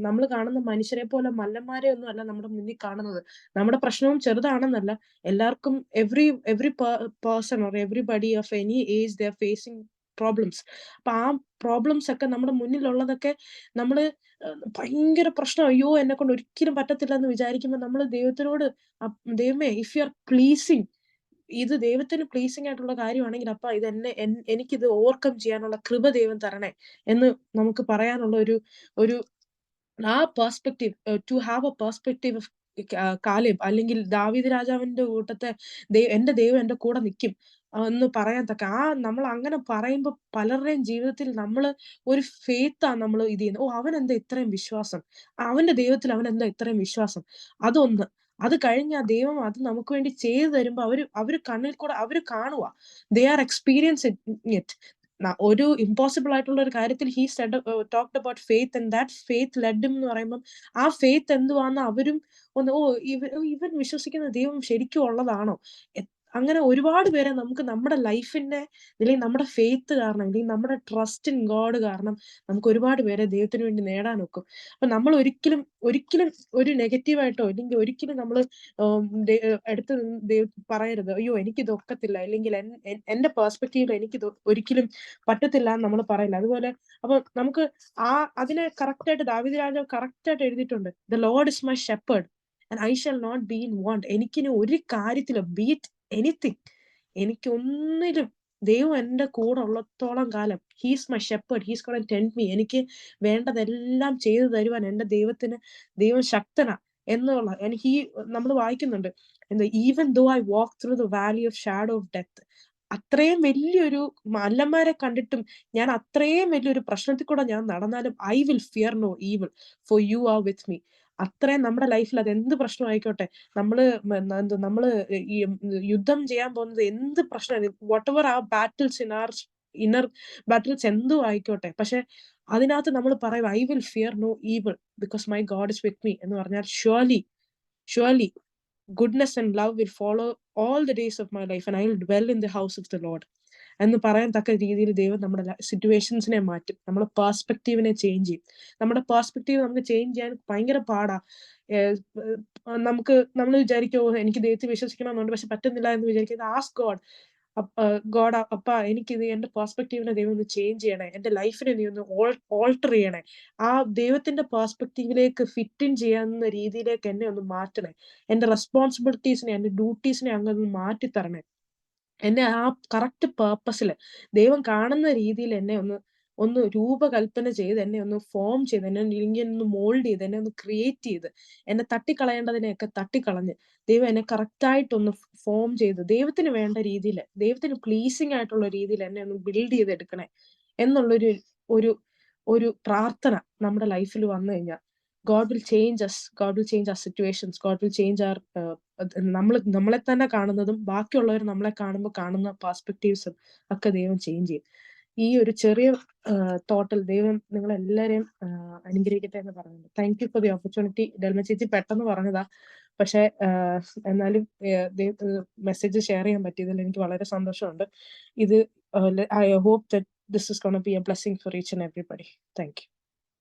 S1: നമ്മള് കാണുന്ന മനുഷ്യരെ പോലെ മല്ലന്മാരെ ഒന്നും അല്ല നമ്മുടെ മുന്നിൽ കാണുന്നത്. നമ്മുടെ പ്രശ്നവും ചെറുതാണെന്നല്ല, എല്ലാവർക്കും every person or everybody of any age they are facing problems. അപ്പൊ ആ പ്രോബ്ലംസ് ഒക്കെ നമ്മുടെ മുന്നിലുള്ളതൊക്കെ നമ്മള് ഭയങ്കര പ്രശ്നം, അയ്യോ എന്നെ കൊണ്ട് ഒരിക്കലും പറ്റത്തില്ല എന്ന് വിചാരിക്കുമ്പോൾ നമ്മൾ ദൈവത്തിനോട് ദൈവമേ ഇഫ് യു ആർ പ്ലീസിങ്, ഇത് ദൈവത്തിന് പ്ലീസിങ് ആയിട്ടുള്ള കാര്യമാണെങ്കിൽ അപ്പൊ ഇത് എനിക്കിത് ഓവർകം ചെയ്യാനുള്ള കൃപ ദൈവം തരണേ എന്ന് നമുക്ക് പറയാനുള്ള ഒരു ആ perspective, to have a perspective of Caleb അല്ലെങ്കിൽ ദാവീദ് രാജാവിന്റെ കൂട്ടത്തെ എന്റെ ദൈവം എന്റെ കൂടെ നിൽക്കും എന്ന് പറയാൻ തക്ക നമ്മൾ അങ്ങനെ പറയുമ്പോൾ പലരുടെയും ജീവിതത്തിൽ ഒരു ഫെയ്ത്താ നമ്മൾ ഇത് ചെയ്യുന്നത്. അവൻ എന്താ ഇത്രയും വിശ്വാസം, അവന്റെ ദൈവത്തിൽ അവൻ എന്താ ഇത്രയും വിശ്വാസം. അതൊന്ന്. അത് കഴിഞ്ഞ ആ ദൈവം അത് നമുക്ക് വേണ്ടി ചെയ്തു തരുമ്പോ അവര് കണ്ണിൽ കൂടെ അവര് കാണുക, ദേ ആർ എക്സ്പീരിയൻസ് ഇറ്റ്. ഒരു ഇമ്പോസിബിൾ ആയിട്ടുള്ള ഒരു കാര്യത്തിൽ he talked about faith and that faith lead him എന്ന് പറയുമ്പോൾ ആ ഫെയ്ത്ത് എന്തുവാന്ന് അവരും ഒന്ന് ഇവൻ വിശ്വസിക്കുന്ന ദൈവം ശരിക്കും ഉള്ളതാണോ. അങ്ങനെ ഒരുപാട് പേരെ നമുക്ക് നമ്മുടെ ലൈഫിന്റെ അല്ലെങ്കിൽ നമ്മുടെ ഫെയ്ത്ത് കാരണം അല്ലെങ്കിൽ നമ്മുടെ ട്രസ്റ്റ് ഇൻ ഗോഡ് കാരണം നമുക്ക് ഒരുപാട് പേരെ ദൈവത്തിന് വേണ്ടി നേടാൻ ഒക്കും. അപ്പൊ നമ്മൾ ഒരിക്കലും ഒരു നെഗറ്റീവായിട്ടോ അല്ലെങ്കിൽ ഒരിക്കലും നമ്മൾ എടുത്ത് പറയരുത്, അയ്യോ എനിക്കിത് ഒക്കത്തില്ല, അല്ലെങ്കിൽ എന്റെ പെർസ്പെക്റ്റീവിൽ എനിക്കിത് ഒരിക്കലും പറ്റത്തില്ല എന്ന് നമ്മൾ പറയില്ല. അതുപോലെ അപ്പൊ നമുക്ക് അതിനെ കറക്റ്റായിട്ട് ദാവീദ് രാജാവ് കറക്റ്റായിട്ട് എഴുതിയിട്ടുണ്ട്. The Lord is my shepherd and I shall not be in want. എനിക്കിനി ഒരു കാര്യത്തിലും ബീറ്റ് എനിത്തിങ്, എനിക്കൊന്നിലും ദൈവം എന്റെ കൂടെ ഉള്ളത്തോളം കാലം he's my shepherd, he's gonna tend me. എനിക്ക് വേണ്ടതെല്ലാം ചെയ്തു തരുവാൻ എന്റെ ദൈവം ശക്തനാ എന്നുള്ള നമ്മൾ വായിക്കുന്നുണ്ട് even though I walk through the valley of shadow of death. അത്രയും വലിയൊരു മല്ലന്മാരെ കണ്ടിട്ടും ഞാൻ അത്രയും വലിയൊരു പ്രശ്നത്തിൽ കൂടെ ഞാൻ നടന്നാലും I will fear no evil for you are with me. അത്രയും നമ്മുടെ ലൈഫിൽ അത് എന്ത് പ്രശ്നം ആയിക്കോട്ടെ, നമ്മള് ഈ യുദ്ധം ചെയ്യാൻ പോകുന്നത് എന്ത് പ്രശ്നം, വാട്ട് എവർ ആ ബാറ്റിൽസ് ഇന്നർ ബാറ്റിൽസ് എന്തും ആയിക്കോട്ടെ, പക്ഷെ അതിനകത്ത് നമ്മൾ പറയും I will fear no evil because my God is with me എന്ന് പറഞ്ഞാൽ surely goodness and love will follow all the days of my life and I will dwell in the house of the Lord എന്ന് പറയാൻ തക്ക രീതിയിൽ ദൈവം നമ്മുടെ സിറ്റുവേഷൻസിനെ മാറ്റും, നമ്മുടെ പെർസ്പെക്റ്റീവിനെ ചേഞ്ച് ചെയ്യും. നമ്മുടെ പെർസ്പെക്റ്റീവ് നമുക്ക് ചേഞ്ച് ചെയ്യാൻ ഭയങ്കര പാടാ. നമ്മൾ വിചാരിക്കുമോ എനിക്ക് ദൈവത്തെ വിശ്വസിക്കണമെന്നുണ്ട് പക്ഷെ പറ്റുന്നില്ല എന്ന് വിചാരിക്കുന്നത്. ആസ്ക് ഗോഡ് അപ്പ എനിക്കിത് എന്റെ പെർസ്പെക്റ്റീവിനെ ദൈവം ഒന്ന് ചേഞ്ച് ചെയ്യണേ, എന്റെ ലൈഫിനെ നീ ഒന്ന് ഓൾട്ടർ ചെയ്യണേ, ആ ദൈവത്തിന്റെ പെർസ്പെക്റ്റീവിലേക്ക് ഫിറ്റ് ഇൻ ചെയ്യാവുന്ന രീതിയിലേക്ക് എന്നെ ഒന്ന് മാറ്റണേ, എന്റെ റെസ്പോൺസിബിലിറ്റീസിനെ എന്റെ ഡ്യൂട്ടീസിനെ അങ്ങ് മാറ്റി തരണേ, എന്നെ ആ കറക്റ്റ് പേർപ്പസിൽ ദൈവം കാണുന്ന രീതിയിൽ എന്നെ ഒന്ന് രൂപകൽപ്പന ചെയ്ത് എന്നെ ഒന്ന് ഫോം ചെയ്ത് എന്നെ ഇങ്ങനെ ഒന്ന് മോൾഡ് ചെയ്ത് എന്നെ ഒന്ന് ക്രിയേറ്റ് ചെയ്ത് എന്നെ തട്ടിക്കളയേണ്ടതിനെയൊക്കെ തട്ടിക്കളഞ്ഞ് ദൈവം എന്നെ കറക്റ്റായിട്ടൊന്ന് ഫോം ചെയ്ത് ദൈവത്തിന് വേണ്ട രീതിയിൽ, ദൈവത്തിന് പ്ലീസിങ് ആയിട്ടുള്ള രീതിയിൽ എന്നെ ഒന്ന് ബിൽഡ് ചെയ്തെടുക്കണേ എന്നുള്ളൊരു ഒരു ഒരു പ്രാർത്ഥന നമ്മുടെ ലൈഫിൽ വന്നു കഴിഞ്ഞാൽ God will change us. God will change our situations. God will change our നമ്മളെ തന്നെ കാണുന്നതും ബാക്കിയുള്ളവർ നമ്മളെ കാണുമ്പോൾ കാണുന്ന പെർസ്പെക്റ്റീവ്സും ഒക്കെ ദൈവം ചേഞ്ച് ചെയ്യും. ഈ ഒരു ചെറിയ തോട്ടിൽ ദൈവം നിങ്ങളെല്ലാരെയും അനുഗ്രഹിക്കട്ടെ എന്ന് പറയുന്നത്. Thank you for the opportunity. Delma ചേച്ചി പെട്ടെന്ന് പറഞ്ഞതാ, പക്ഷെ എന്നാലും മെസ്സേജ് ഷെയർ ചെയ്യാൻ പറ്റിയതിൽ എനിക്ക് വളരെ സന്തോഷമുണ്ട്. ഇത് I hope that this is gonna be a blessing for each and everybody. Thank U.